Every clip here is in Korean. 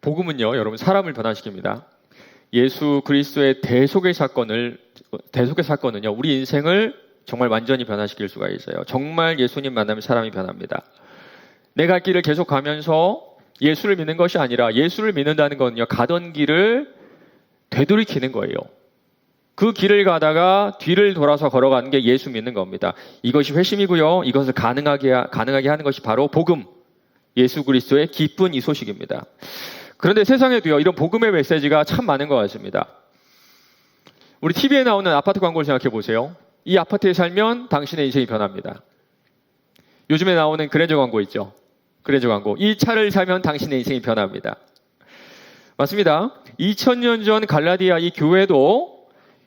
복음은요, 여러분 사람을 변화시킵니다. 예수 그리스도의 대속의 사건은요, 우리 인생을 정말 완전히 변화시킬 수가 있어요. 정말 예수님 만나면 사람이 변합니다. 내 갈 길을 계속 가면서 예수를 믿는 것이 아니라 예수를 믿는다는 건요, 가던 길을 되돌이키는 거예요. 그 길을 가다가 뒤를 돌아서 걸어가는 게 예수 믿는 겁니다. 이것이 회심이고요. 이것을 가능하게 하는 것이 바로 복음, 예수 그리스도의 기쁜 이 소식입니다. 그런데 세상에도요, 이런 복음의 메시지가 참 많은 것 같습니다. 우리 TV에 나오는 아파트 광고를 생각해 보세요. 이 아파트에 살면 당신의 인생이 변합니다. 요즘에 나오는 그랜저 광고 있죠. 그랜저 광고. 이 차를 사면 당신의 인생이 변합니다. 맞습니다. 2000년 전 갈라디아 이 교회도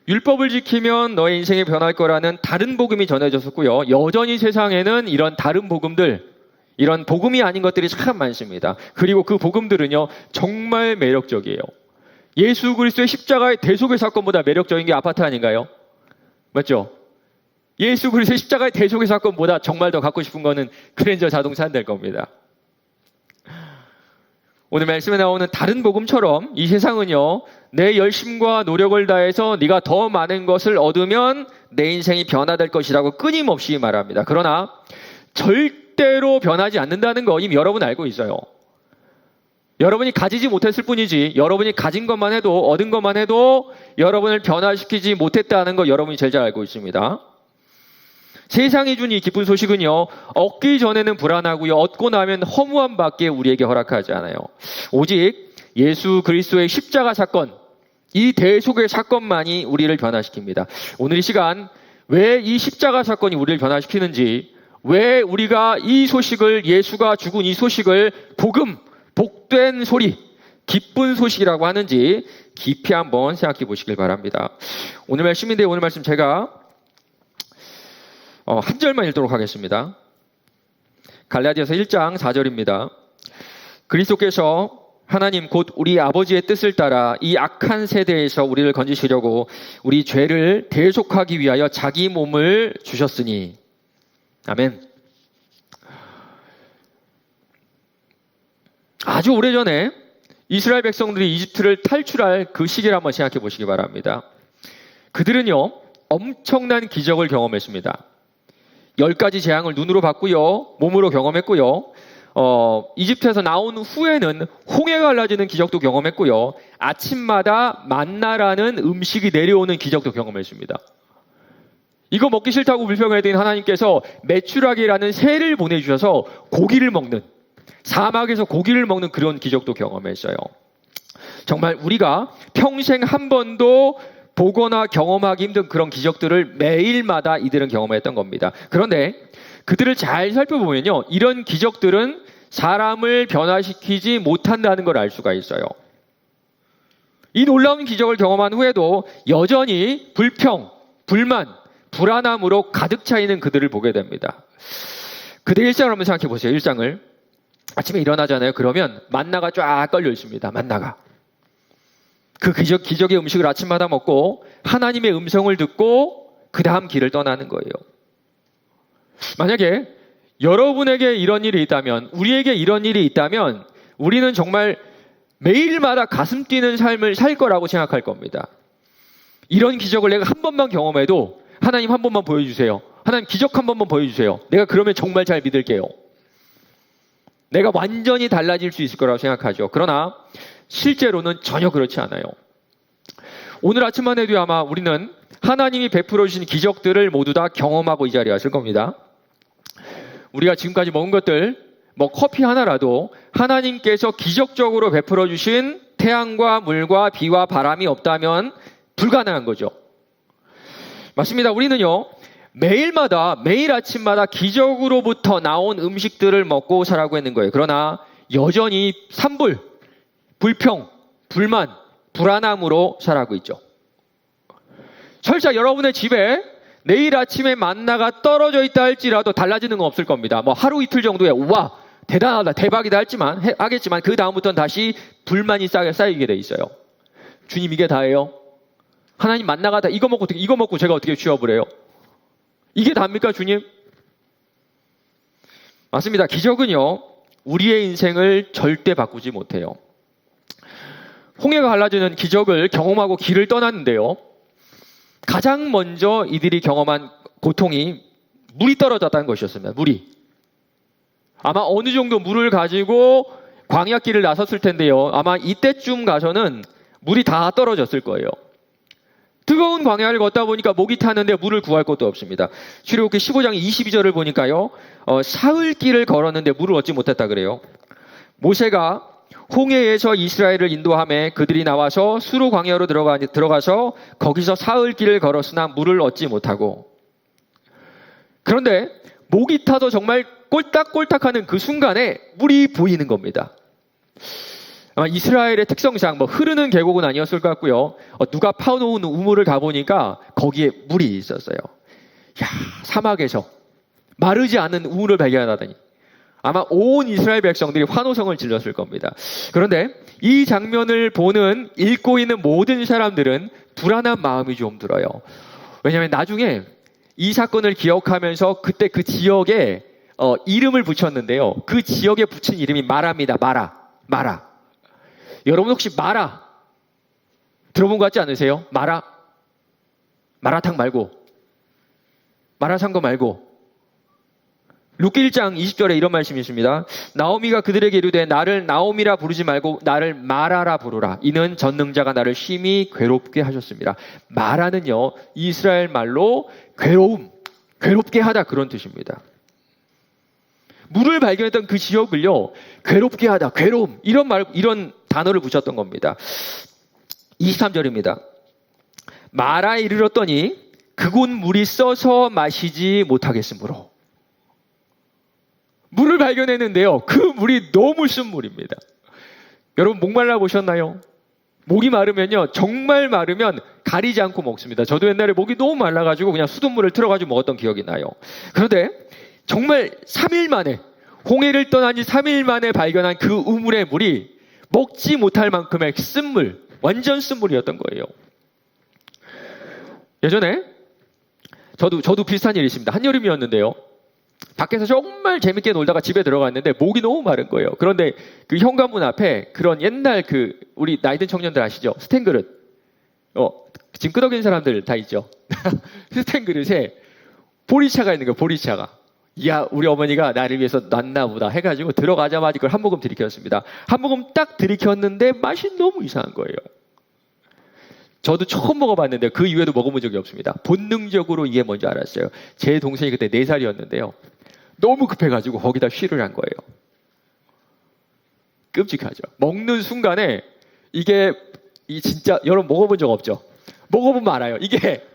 율법을 지키면 너의 인생이 변할 거라는 다른 복음이 전해졌었고요. 여전히 세상에는 이런 다른 복음들, 이런 복음이 아닌 것들이 참 많습니다. 그리고 그 복음들은요, 정말 매력적이에요. 예수 그리스도의 십자가의 대속의 사건보다 매력적인 게 아파트 아닌가요? 맞죠? 예수 그리스도의 십자가의 대속의 사건보다 정말 더 갖고 싶은 거는 그랜저 자동차 안 될 겁니다. 오늘 말씀에 나오는 다른 복음처럼 이 세상은요, 내 열심과 노력을 다해서 네가 더 많은 것을 얻으면 내 인생이 변화될 것이라고 끊임없이 말합니다. 그러나 절대로 변하지 않는다는 거 이미 여러분 알고 있어요. 여러분이 가지지 못했을 뿐이지, 여러분이 가진 것만 해도, 얻은 것만 해도 여러분을 변화시키지 못했다는 거 여러분이 제일 잘 알고 있습니다. 세상이 준 이 기쁜 소식은요, 얻기 전에는 불안하고요, 얻고 나면 허무함밖에 우리에게 허락하지 않아요. 오직 예수 그리스도의 십자가 사건, 이 대속의 사건만이 우리를 변화시킵니다. 오늘 이 시간 왜 이 십자가 사건이 우리를 변화시키는지, 왜 우리가 이 소식을, 예수가 죽은 이 소식을 복음, 복된 소리, 기쁜 소식이라고 하는지 깊이 한번 생각해 보시길 바랍니다. 오늘 말씀인데, 오늘 말씀 제가 한 절만 읽도록 하겠습니다. 갈라디아서 1장 4절입니다. 그리스도께서 하나님 곧 우리 아버지의 뜻을 따라 이 악한 세대에서 우리를 건지시려고 우리 죄를 대속하기 위하여 자기 몸을 주셨으니. 아멘. 아주 오래전에 이스라엘 백성들이 이집트를 탈출할 그 시기를 한번 생각해 보시기 바랍니다. 그들은요, 엄청난 기적을 경험했습니다. 10가지 재앙을 눈으로 봤고요, 몸으로 경험했고요, 이집트에서 나온 후에는 홍해가 갈라지는 기적도 경험했고요, 아침마다 만나라는 음식이 내려오는 기적도 경험했습니다. 이거 먹기 싫다고 불평했더니 하나님께서 메추라기라는 새를 보내주셔서 고기를 먹는, 사막에서 고기를 먹는 그런 기적도 경험했어요. 정말 우리가 평생 한 번도 보거나 경험하기 힘든 그런 기적들을 매일마다 이들은 경험했던 겁니다. 그런데 그들을 잘 살펴보면요, 이런 기적들은 사람을 변화시키지 못한다는 걸 알 수가 있어요. 이 놀라운 기적을 경험한 후에도 여전히 불평, 불만, 불안함으로 가득 차 있는 그들을 보게 됩니다. 그들의 일상을 한번 생각해 보세요. 일상을. 아침에 일어나잖아요. 그러면 만나가 쫙 깔려 있습니다. 만나가. 그 기적의 음식을 아침마다 먹고 하나님의 음성을 듣고 그 다음 길을 떠나는 거예요. 만약에 여러분에게 이런 일이 있다면, 우리에게 이런 일이 있다면 우리는 정말 매일마다 가슴 뛰는 삶을 살 거라고 생각할 겁니다. 이런 기적을 내가 한 번만 경험해도 하나님 한 번만 보여주세요. 하나님 기적 한 번만 보여주세요. 내가 그러면 정말 잘 믿을게요. 내가 완전히 달라질 수 있을 거라고 생각하죠. 그러나 실제로는 전혀 그렇지 않아요. 오늘 아침만 해도 아마 우리는 하나님이 베풀어 주신 기적들을 모두 다 경험하고 이 자리에 왔을 겁니다. 우리가 지금까지 먹은 것들, 커피 하나라도 하나님께서 기적적으로 베풀어 주신 태양과 물과 비와 바람이 없다면 불가능한 거죠. 맞습니다. 우리는요, 매일마다, 매일 아침마다 기적으로부터 나온 음식들을 먹고 살아가고 있는 거예요. 그러나 여전히 산불, 불평, 불만, 불안함으로 살아가고 있죠. 설사 여러분의 집에 내일 아침에 만나가 떨어져 있다 할지라도 달라지는 건 없을 겁니다. 하루 이틀 정도에 우와 대단하다 대박이다 하겠지만 그 다음부터는 다시 불만이 쌓이게 돼 있어요. 주님 이게 다예요? 하나님 만나가 다 이거 먹고 제가 어떻게 취업을 해요? 이게 답니까 주님? 맞습니다. 기적은요, 우리의 인생을 절대 바꾸지 못해요. 홍해가 갈라지는 기적을 경험하고 길을 떠났는데요. 가장 먼저 이들이 경험한 고통이 물이 떨어졌다는 것이었습니다. 물이. 아마 어느 정도 물을 가지고 광야길을 나섰을 텐데요. 아마 이때쯤 가서는 물이 다 떨어졌을 거예요. 뜨거운 광야를 걷다 보니까 목이 타는데 물을 구할 곳도 없습니다. 출애굽기 15장 22절을 보니까요. 사흘길을 걸었는데 물을 얻지 못했다 그래요. 모세가 홍해에서 이스라엘을 인도하며 그들이 나와서 수르 광야로 들어가서 거기서 사흘길을 걸었으나 물을 얻지 못하고, 그런데 목이 타서 정말 꼴딱꼴딱하는 그 순간에 물이 보이는 겁니다. 아마 이스라엘의 특성상 흐르는 계곡은 아니었을 것 같고요. 누가 파놓은 우물을 가보니까 거기에 물이 있었어요. 야, 사막에서 마르지 않는 우물을 발견하다니 아마 온 이스라엘 백성들이 환호성을 질렀을 겁니다. 그런데 이 장면을 보는 읽고 있는 모든 사람들은 불안한 마음이 좀 들어요. 왜냐하면 나중에 이 사건을 기억하면서 그때 그 지역에 이름을 붙였는데요. 그 지역에 붙인 이름이 마라입니다. 마라. 여러분 혹시 마라 들어본 것 같지 않으세요? 마라탕 말고, 마라샹궈 말고. 룻기 1장 20절에 이런 말씀이 있습니다. 나오미가 그들에게 이르되 나를 나오미라 부르지 말고 나를 마라라 부르라. 이는 전능자가 나를 심히 괴롭게 하셨습니다. 마라는요, 이스라엘 말로 괴롭게 하다, 그런 뜻입니다. 물을 발견했던 그 지역을요, 괴롭게 하다, 괴로움, 이런 단어를 붙였던 겁니다. 23절입니다. 마라에 이르렀더니 그곳 물이 써서 마시지 못하겠으므로. 물을 발견했는데요, 그 물이 너무 쓴 물입니다. 여러분 목말라 보셨나요? 목이 마르면요, 정말 마르면 가리지 않고 먹습니다. 저도 옛날에 목이 너무 말라가지고 그냥 수돗물을 틀어가지고 먹었던 기억이 나요. 그런데 정말 3일 만에, 홍해를 떠난 지 3일 만에 발견한 그 우물의 물이 먹지 못할 만큼의 쓴물, 완전 쓴물이었던 거예요. 예전에 저도 비슷한 일이 있습니다. 한여름이었는데요. 밖에서 정말 재밌게 놀다가 집에 들어갔는데 목이 너무 마른 거예요. 그런데 그 현관문 앞에 그런 옛날 우리 나이든 청년들 아시죠? 스텐 그릇. 지금 끄덕이는 사람들 다 있죠? 스텐 그릇에 보리차가 있는 거예요. 보리차가. 이야, 우리 어머니가 나를 위해서 놨나 보다 해가지고 들어가자마자 그걸 한 모금 들이켰습니다. 한 모금 딱 들이켰는데 맛이 너무 이상한 거예요. 저도 처음 먹어봤는데 그 이후에도 먹어본 적이 없습니다. 본능적으로 이게 뭔지 알았어요. 제 동생이 그때 4살이었는데요. 너무 급해가지고 거기다 쉬를 한 거예요. 끔찍하죠. 먹는 순간에 이게 진짜 여러분 먹어본 적 없죠? 먹어보면 알아요. 이게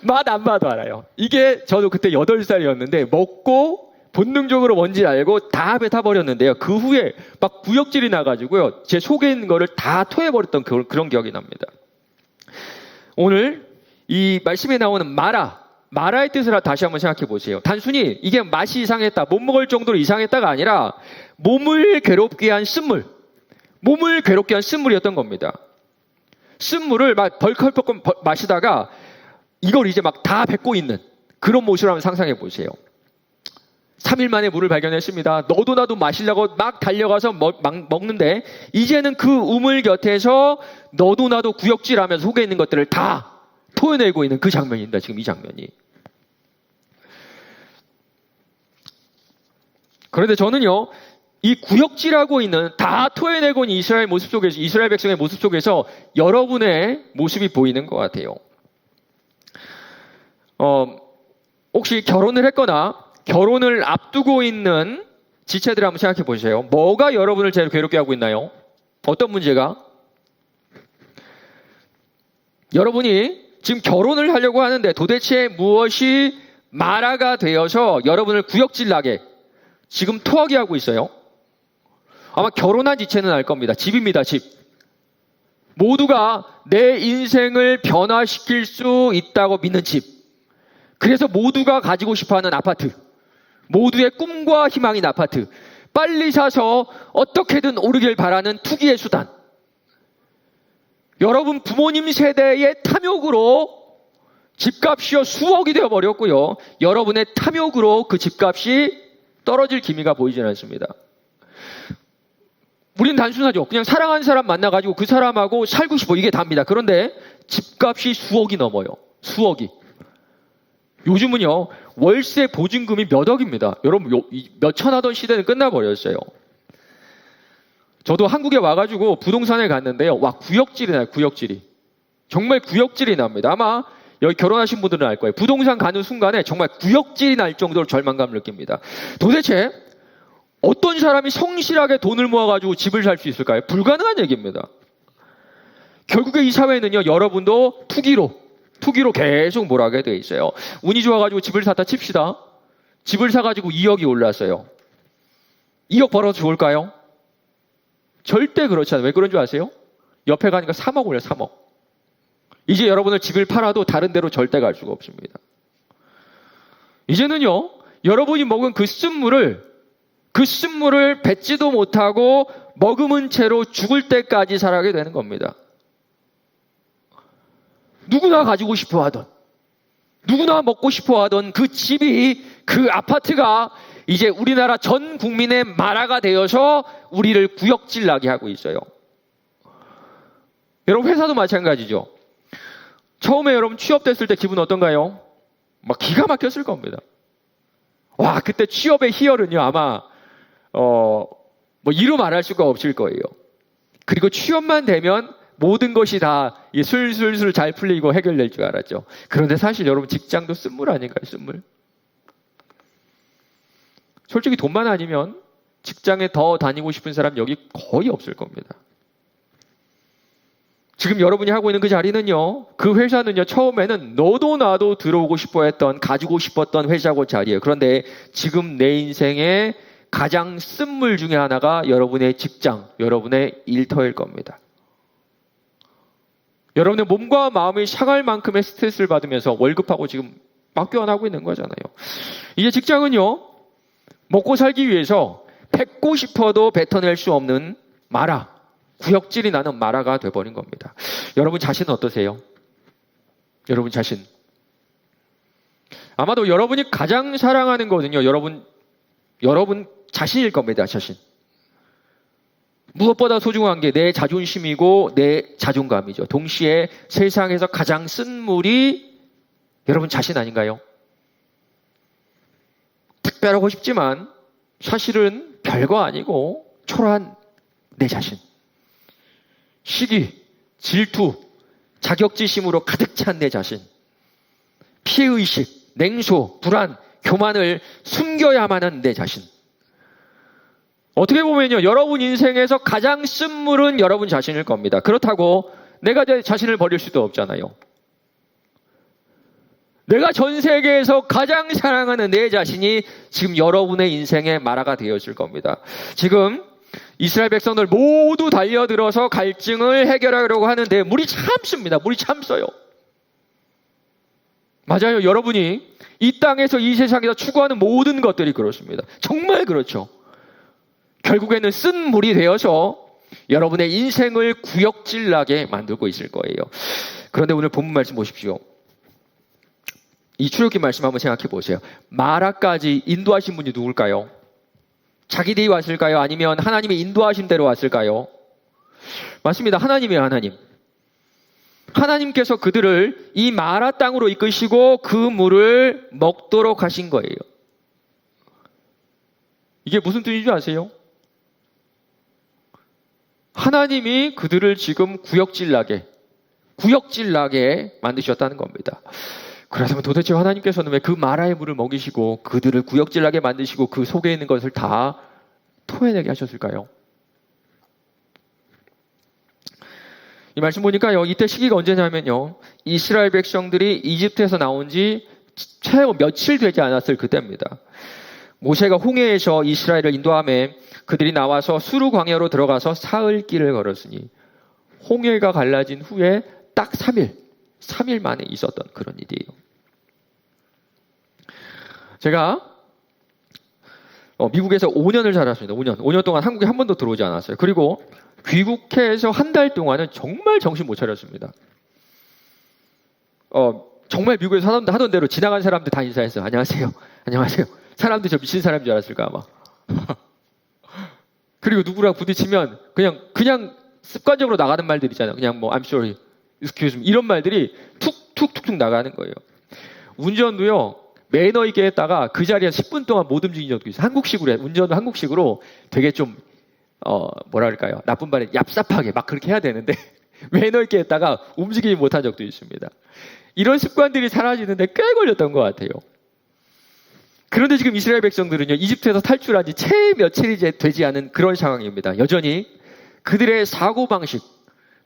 맛 안 봐도 알아요. 이게 저도 그때 8살이었는데 먹고 본능적으로 뭔지 알고 다 뱉어버렸는데요. 그 후에 막 구역질이 나가지고요. 제 속에 있는 거를 다 토해버렸던 그런 기억이 납니다. 오늘 이 말씀에 나오는 마라의 뜻을 다시 한번 생각해 보세요. 단순히 이게 맛이 이상했다, 못 먹을 정도로 이상했다가 아니라 몸을 괴롭게 한 쓴물이었던 겁니다. 쓴물을 막 벌컥벌컥 마시다가 이걸 이제 막 다 뱉고 있는 그런 모습을 한번 상상해 보세요. 3일 만에 물을 발견했습니다. 너도 나도 마시려고 막 달려가서 먹는데 이제는 그 우물 곁에서 너도 나도 구역질하면서 속에 있는 것들을 다 토해내고 있는 그 장면입니다. 지금 이 장면이. 그런데 저는요, 이 구역질하고 있는, 다 토해내고 있는 이스라엘 백성의 모습 속에서 여러분의 모습이 보이는 것 같아요. 혹시 결혼을 했거나 결혼을 앞두고 있는 지체들 한번 생각해 보세요. 뭐가 여러분을 제일 괴롭게 하고 있나요? 어떤 문제가? 여러분이 지금 결혼을 하려고 하는데 도대체 무엇이 마라가 되어서 여러분을 구역질나게 지금 토하게 하고 있어요? 아마 결혼한 지체는 알 겁니다. 집입니다, 집. 모두가 내 인생을 변화시킬 수 있다고 믿는 집. 그래서 모두가 가지고 싶어하는 아파트. 모두의 꿈과 희망인 아파트. 빨리 사서 어떻게든 오르길 바라는 투기의 수단. 여러분 부모님 세대의 탐욕으로 집값이요 수억이 되어버렸고요. 여러분의 탐욕으로 그 집값이 떨어질 기미가 보이지 않습니다. 우리는 단순하죠. 그냥 사랑하는 사람 만나가지고 그 사람하고 살고 싶어. 이게 답니다. 그런데 집값이 수억이 넘어요. 수억이. 요즘은요, 월세 보증금이 몇 억입니다. 여러분, 몇천 하던 시대는 끝나버렸어요. 저도 한국에 와가지고 부동산에 갔는데요. 와, 구역질이 나요, 구역질이. 정말 구역질이 납니다. 아마 여기 결혼하신 분들은 알 거예요. 부동산 가는 순간에 정말 구역질이 날 정도로 절망감을 느낍니다. 도대체 어떤 사람이 성실하게 돈을 모아가지고 집을 살 수 있을까요? 불가능한 얘기입니다. 결국에 이 사회는요, 여러분도 투기로 계속 몰아가게 돼 있어요. 운이 좋아가지고 집을 샀다 칩시다. 집을 사가지고 2억이 올랐어요. 2억 벌어도 좋을까요? 절대 그렇지 않아요. 왜 그런 줄 아세요? 옆에 가니까 3억 올려요, 3억. 이제 여러분을 집을 팔아도 다른 데로 절대 갈 수가 없습니다. 이제는요, 여러분이 먹은 그 쓴물을 뱉지도 못하고 머금은 채로 죽을 때까지 살아가게 되는 겁니다. 누구나 가지고 싶어 하던, 누구나 먹고 싶어 하던 그 집이, 그 아파트가 이제 우리나라 전 국민의 마라가 되어서 우리를 구역질 나게 하고 있어요. 여러분, 회사도 마찬가지죠. 처음에 여러분 취업됐을 때 기분 어떤가요? 막 기가 막혔을 겁니다. 와, 그때 취업의 희열은요, 아마 뭐 이루 말할 수가 없을 거예요. 그리고 취업만 되면 모든 것이 다 술술술 잘 풀리고 해결될 줄 알았죠. 그런데 사실 여러분, 직장도 쓴물 아닌가요? 쓴물. 솔직히 돈만 아니면 직장에 더 다니고 싶은 사람 여기 거의 없을 겁니다. 지금 여러분이 하고 있는 그 자리는요, 그 회사는요, 처음에는 너도 나도 들어오고 싶어 했던, 가지고 싶었던 회사고 자리예요. 그런데 지금 내 인생의 가장 쓴물 중에 하나가 여러분의 직장, 여러분의 일터일 겁니다. 여러분의 몸과 마음이 상할 만큼의 스트레스를 받으면서 월급하고 지금 맞교환하고 있는 거잖아요. 이제 직장은요, 먹고 살기 위해서 뱉고 싶어도 뱉어낼 수 없는 마라, 구역질이 나는 마라가 돼버린 겁니다. 여러분 자신은 어떠세요? 여러분 자신. 아마도 여러분이 가장 사랑하는 거는요, 여러분 자신일 겁니다. 자신. 무엇보다 소중한 게 내 자존심이고 내 자존감이죠. 동시에 세상에서 가장 쓴물이 여러분 자신 아닌가요? 특별하고 싶지만 사실은 별거 아니고 초라한 내 자신. 시기, 질투, 자격지심으로 가득 찬 내 자신. 피해의식, 냉소, 불안, 교만을 숨겨야만 하는 내 자신. 어떻게 보면요, 여러분 인생에서 가장 쓴물은 여러분 자신일 겁니다. 그렇다고 내가 내 자신을 버릴 수도 없잖아요. 내가 전 세계에서 가장 사랑하는 내 자신이 지금 여러분의 인생의 마라가 되었을 겁니다. 지금 이스라엘 백성들 모두 달려들어서 갈증을 해결하려고 하는데 물이 참습니다. 물이 참써요. 맞아요. 여러분이 이 땅에서 이 세상에서 추구하는 모든 것들이 그렇습니다. 정말 그렇죠. 결국에는 쓴 물이 되어서 여러분의 인생을 구역질나게 만들고 있을 거예요. 그런데 오늘 본문 말씀 보십시오. 이 출애굽기 말씀 한번 생각해 보세요. 마라까지 인도하신 분이 누굴까요? 자기들이 왔을까요? 아니면 하나님이 인도하신 대로 왔을까요? 맞습니다. 하나님이에요. 하나님. 하나님께서 그들을 이 마라 땅으로 이끄시고 그 물을 먹도록 하신 거예요. 이게 무슨 뜻인지 아세요? 하나님이 그들을 지금 구역질나게 만드셨다는 겁니다. 그렇다면 도대체 하나님께서는 왜 그 마라의 물을 먹이시고 그들을 구역질나게 만드시고 그 속에 있는 것을 다 토해내게 하셨을까요? 이 말씀 보니까요, 이때 시기가 언제냐면요, 이스라엘 백성들이 이집트에서 나온 지 채 며칠 되지 않았을 그때입니다. 모세가 홍해에서 이스라엘을 인도하며 그들이 나와서 수르 광야로 들어가서 사흘 길을 걸었으니 홍해가 갈라진 후에 딱 3일 만에 있었던 그런 일이에요. 제가 미국에서 5년을 살았습니다. 5년 동안 한국에 한 번도 들어오지 않았어요. 그리고 귀국해서 한 달 동안은 정말 정신 못 차렸습니다. 정말 미국에서 사람들 하던 대로 지나간 사람들 다 인사했어요. 안녕하세요. 안녕하세요. 사람들 저 미친 사람인 줄 알았을까 아마. 그리고 누구랑 부딪히면 그냥 습관적으로 나가는 말들 있잖아요. 그냥 뭐 I'm sorry, excuse me 이런 말들이 툭툭툭툭 나가는 거예요. 운전도요. 매너 있게 했다가 그 자리에서 10분 동안 못 움직인 적도 있어요. 한국식으로 운전도 한국식으로 되게 좀 뭐랄까요? 나쁜 말에 얍삽하게 막 그렇게 해야 되는데 매너 있게 했다가 움직이지 못한 적도 있습니다. 이런 습관들이 사라지는데 꽤 걸렸던 것 같아요. 그런데 지금 이스라엘 백성들은요, 이집트에서 탈출한 지 채 며칠이 되지 않은 그런 상황입니다. 여전히 그들의 사고방식,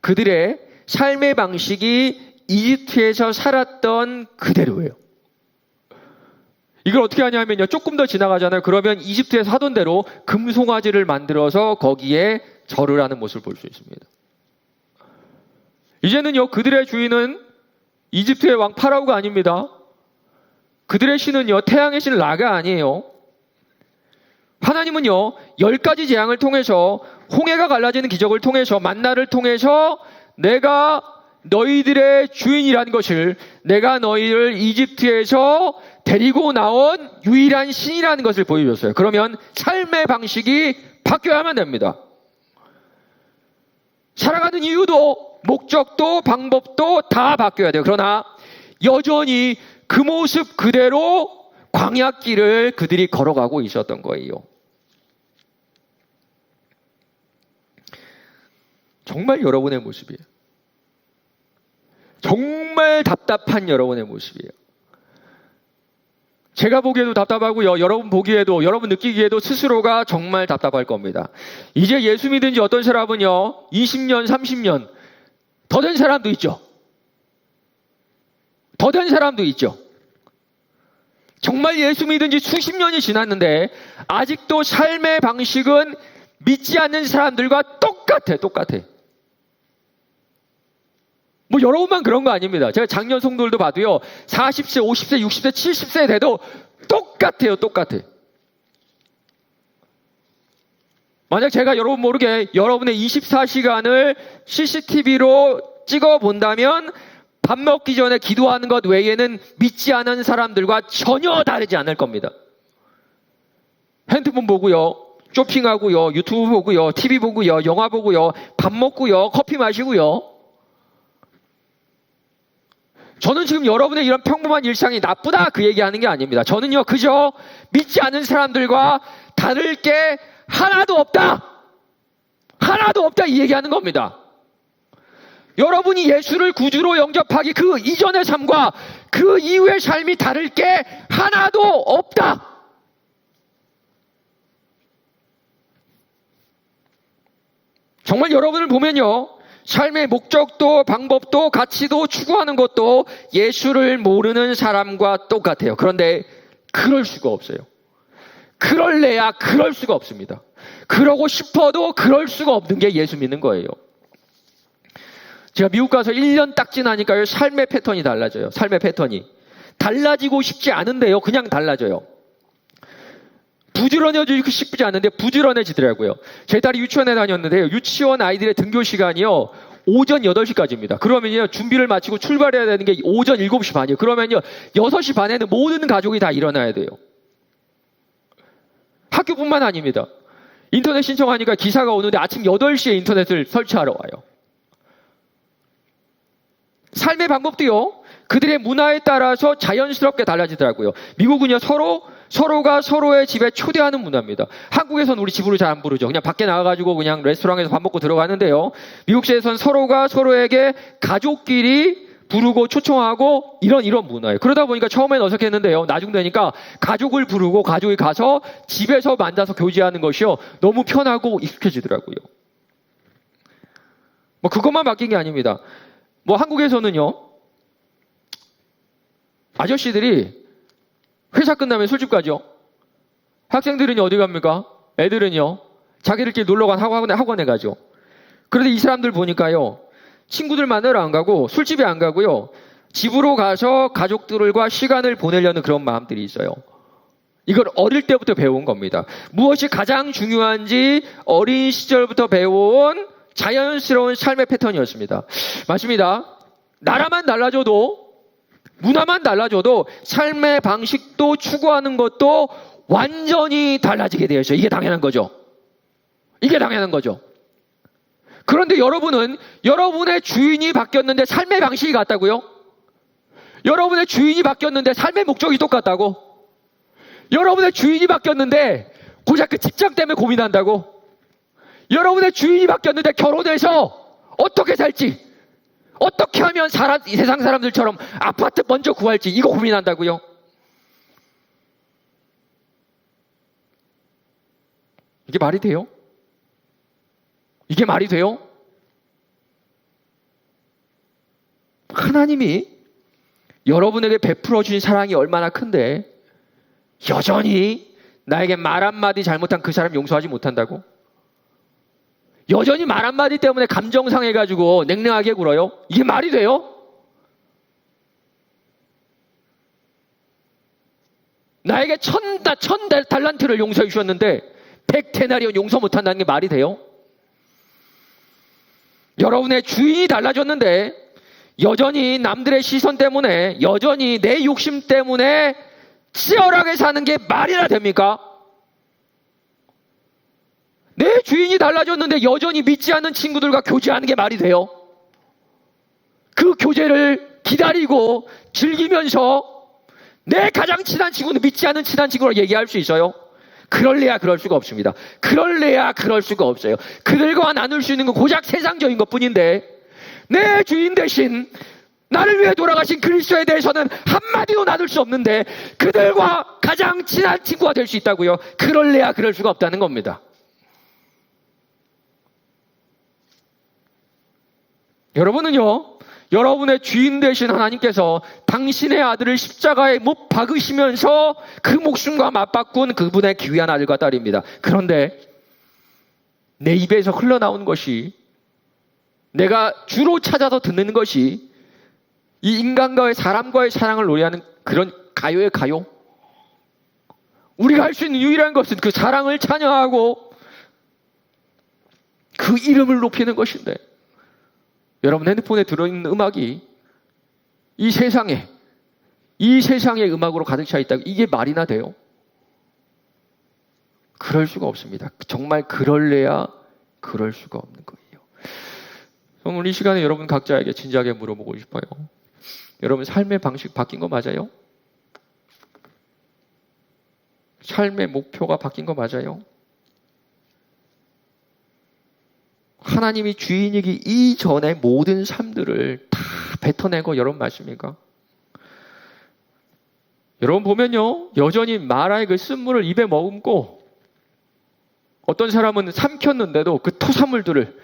그들의 삶의 방식이 이집트에서 살았던 그대로예요. 이걸 어떻게 하냐면요, 조금 더 지나가잖아요. 그러면 이집트에서 하던 대로 금송아지를 만들어서 거기에 절을 하는 모습을 볼 수 있습니다. 이제는요, 그들의 주인은 이집트의 왕 파라오가 아닙니다. 그들의 신은요, 태양의 신 라가 아니에요. 하나님은요, 10가지 재앙을 통해서, 홍해가 갈라지는 기적을 통해서, 만나를 통해서 내가 너희들의 주인이라는 것을, 내가 너희를 이집트에서 데리고 나온 유일한 신이라는 것을 보여줬어요. 그러면 삶의 방식이 바뀌어야만 됩니다. 살아가는 이유도, 목적도, 방법도 다 바뀌어야 돼요. 그러나 여전히 그 모습 그대로 광야길을 그들이 걸어가고 있었던 거예요. 정말 여러분의 모습이에요. 정말 답답한 여러분의 모습이에요. 제가 보기에도 답답하고요. 여러분 보기에도, 여러분 느끼기에도 스스로가 정말 답답할 겁니다. 이제 예수 믿은 지 어떤 사람은요, 20년, 30년 더 된 사람도 있죠. 더 된 사람도 있죠. 정말 예수 믿은 지 수십 년이 지났는데 아직도 삶의 방식은 믿지 않는 사람들과 똑같아. 뭐 여러분만 그런 거 아닙니다. 제가 작년 성도들도 봐도요, 40세, 50세, 60세, 70세 돼도 똑같아요. 만약 제가 여러분 모르게 여러분의 24시간을 CCTV로 찍어 본다면 밥 먹기 전에 기도하는 것 외에는 믿지 않은 사람들과 전혀 다르지 않을 겁니다. 핸드폰 보고요, 쇼핑하고요, 유튜브 보고요, TV 보고요, 영화 보고요, 밥 먹고요, 커피 마시고요. 저는 지금 여러분의 이런 평범한 일상이 나쁘다 그 얘기하는 게 아닙니다. 저는요, 그저 믿지 않는 사람들과 다를 게 하나도 없다 이 얘기하는 겁니다. 여러분이 예수를 구주로 영접하기 그 이전의 삶과 그 이후의 삶이 다를 게 하나도 없다. 정말 여러분을 보면요, 삶의 목적도 방법도 가치도 추구하는 것도 예수를 모르는 사람과 똑같아요. 그런데 그럴 수가 없어요. 그럴래야 그럴 수가 없습니다. 그러고 싶어도 그럴 수가 없는 게 예수 믿는 거예요. 제가 미국 가서 1년 딱 지나니까요, 삶의 패턴이 달라져요. 삶의 패턴이 달라지고 싶지 않은데요, 그냥 달라져요. 부지런해지고 싶지 않은데 부지런해지더라고요. 제 딸이 유치원에 다녔는데요, 유치원 아이들의 등교 시간이요, 오전 8시까지입니다. 그러면요, 준비를 마치고 출발해야 되는 게 오전 7시 반이에요. 그러면요, 6시 반에는 모든 가족이 다 일어나야 돼요. 학교뿐만 아닙니다. 인터넷 신청하니까 기사가 오는데 아침 8시에 인터넷을 설치하러 와요. 삶의 방법도요, 그들의 문화에 따라서 자연스럽게 달라지더라고요. 미국은요, 서로가 서로의 집에 초대하는 문화입니다. 한국에서는 우리 집으로 잘 안 부르죠. 그냥 밖에 나가가지고 그냥 레스토랑에서 밥 먹고 들어가는데요, 미국에서는 서로가 서로에게 가족끼리 부르고 초청하고 이런 문화예요. 그러다 보니까 처음엔 어색했는데요, 나중 되니까 가족을 부르고 가족이 가서 집에서 만나서 교제하는 것이요, 너무 편하고 익숙해지더라고요. 뭐 그것만 바뀐 게 아닙니다. 뭐 한국에서는요, 아저씨들이 회사 끝나면 술집 가죠. 학생들은요, 어디 갑니까? 애들은요, 자기들끼리 놀러간 학원에 가죠. 그런데 이 사람들 보니까요, 친구들 만나러 안 가고 술집에 안 가고요, 집으로 가서 가족들과 시간을 보내려는 그런 마음들이 있어요. 이걸 어릴 때부터 배운 겁니다. 무엇이 가장 중요한지 어린 시절부터 배워온 자연스러운 삶의 패턴이었습니다. 맞습니다. 나라만 달라져도, 문화만 달라져도 삶의 방식도 추구하는 것도 완전히 달라지게 되어 있어요. 이게 당연한 거죠. 이게 당연한 거죠. 그런데 여러분은 여러분의 주인이 바뀌었는데 삶의 방식이 같다고요? 여러분의 주인이 바뀌었는데 삶의 목적이 똑같다고? 여러분의 주인이 바뀌었는데 고작 그 직장 때문에 고민한다고? 여러분의 주인이 바뀌었는데 결혼해서 어떻게 살지, 어떻게 하면 세상 사람들처럼 아파트 먼저 구할지 이거 고민한다고요? 이게 말이 돼요? 이게 말이 돼요? 하나님이 여러분에게 베풀어 주신 사랑이 얼마나 큰데 여전히 나에게 말 한마디 잘못한 그 사람 용서하지 못한다고? 여전히 말 한마디 때문에 감정 상해가지고 냉랭하게 굴어요? 이게 말이 돼요? 나에게 천 달란트를 용서해 주셨는데 100데나리온 용서 못한다는 게 말이 돼요? 여러분의 주인이 달라졌는데 여전히 남들의 시선 때문에, 여전히 내 욕심 때문에 치열하게 사는 게 말이나 됩니까? 내 주인이 달라졌는데 여전히 믿지 않는 친구들과 교제하는 게 말이 돼요? 그 교제를 기다리고 즐기면서 내 가장 친한 친구는 믿지 않는 친한 친구로 얘기할 수 있어요? 그럴래야 그럴 수가 없습니다. 그럴래야 그럴 수가 없어요. 그들과 나눌 수 있는 건 고작 세상적인 것 뿐인데 내 주인 대신 나를 위해 돌아가신 그리스도에 대해서는 한마디도 나눌 수 없는데 그들과 가장 친한 친구가 될 수 있다고요? 그럴래야 그럴 수가 없다는 겁니다. 여러분은요, 여러분의 주인 되신 하나님께서 당신의 아들을 십자가에 못 박으시면서 그 목숨과 맞바꾼 그분의 귀한 아들과 딸입니다. 그런데 내 입에서 흘러나오는 것이, 내가 주로 찾아서 듣는 것이 이 인간과의, 사람과의 사랑을 노래하는 그런 가요의 가요? 우리가 할 수 있는 유일한 것은 그 사랑을 찬양하고 그 이름을 높이는 것인데, 여러분 핸드폰에 들어있는 음악이 이 세상의 음악으로 가득 차 있다고 이게 말이나 돼요? 그럴 수가 없습니다. 정말 그럴래야 그럴 수가 없는 거예요. 오늘 이 시간에 여러분 각자에게 진지하게 물어보고 싶어요. 여러분 삶의 방식 바뀐 거 맞아요? 삶의 목표가 바뀐 거 맞아요? 하나님이 주인이기 이전의 모든 삶들을 다 뱉어내고 여러분 맞습니까? 여러분 보면요, 여전히 마라의 그 쓴물을 입에 머금고 어떤 사람은 삼켰는데도 그 토사물들을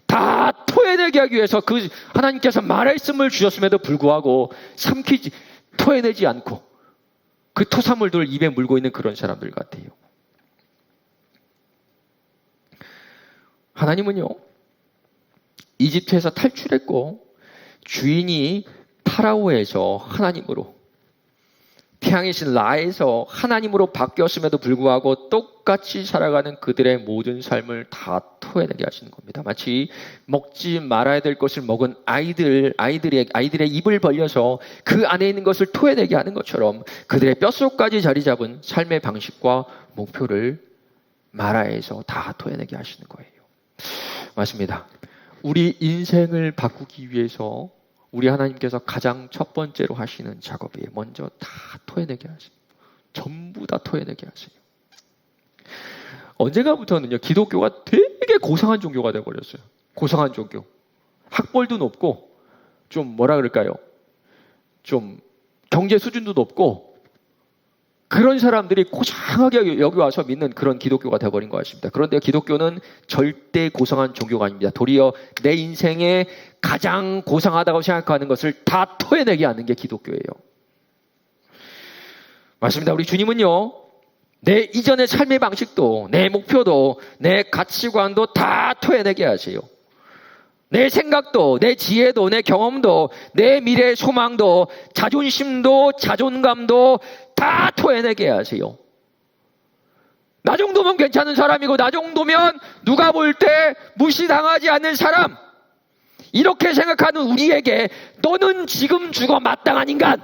다 토해내게 하기 위해서 그 하나님께서 마라의 쓴물을 주셨음에도 불구하고 토해내지 않고 그 토사물들을 입에 물고 있는 그런 사람들 같아요. 하나님은요, 이집트에서 탈출했고 주인이 파라오에서 하나님으로, 태양이신 라에서 하나님으로 바뀌었음에도 불구하고 똑같이 살아가는 그들의 모든 삶을 다 토해내게 하시는 겁니다. 마치 먹지 말아야 될 것을 먹은 아이들의 입을 벌려서 그 안에 있는 것을 토해내게 하는 것처럼 그들의 뼛속까지 자리 잡은 삶의 방식과 목표를 마라에서 다 토해내게 하시는 거예요. 맞습니다. 우리 인생을 바꾸기 위해서 우리 하나님께서 가장 첫 번째로 하시는 작업이에요. 먼저 다 토해내게 하세요. 전부 다 토해내게 하세요. 언젠가부터는요, 기독교가 되게 고상한 종교가 되어버렸어요. 고상한 종교. 학벌도 높고, 좀 뭐라 그럴까요? 좀 경제 수준도 높고, 그런 사람들이 고상하게 여기 와서 믿는 그런 기독교가 되어버린 것 같습니다. 그런데 기독교는 절대 고상한 종교가 아닙니다. 도리어 내 인생에 가장 고상하다고 생각하는 것을 다 토해내게 하는 게 기독교예요. 맞습니다. 우리 주님은요, 내 이전의 삶의 방식도, 내 목표도, 내 가치관도 다 토해내게 하세요. 내 생각도, 내 지혜도, 내 경험도, 내 미래의 소망도, 자존심도, 자존감도 다 토해내게 하세요. 나 정도면 괜찮은 사람이고, 나 정도면 누가 볼 때 무시당하지 않는 사람, 이렇게 생각하는 우리에게 너는 지금 죽어 마땅한 인간,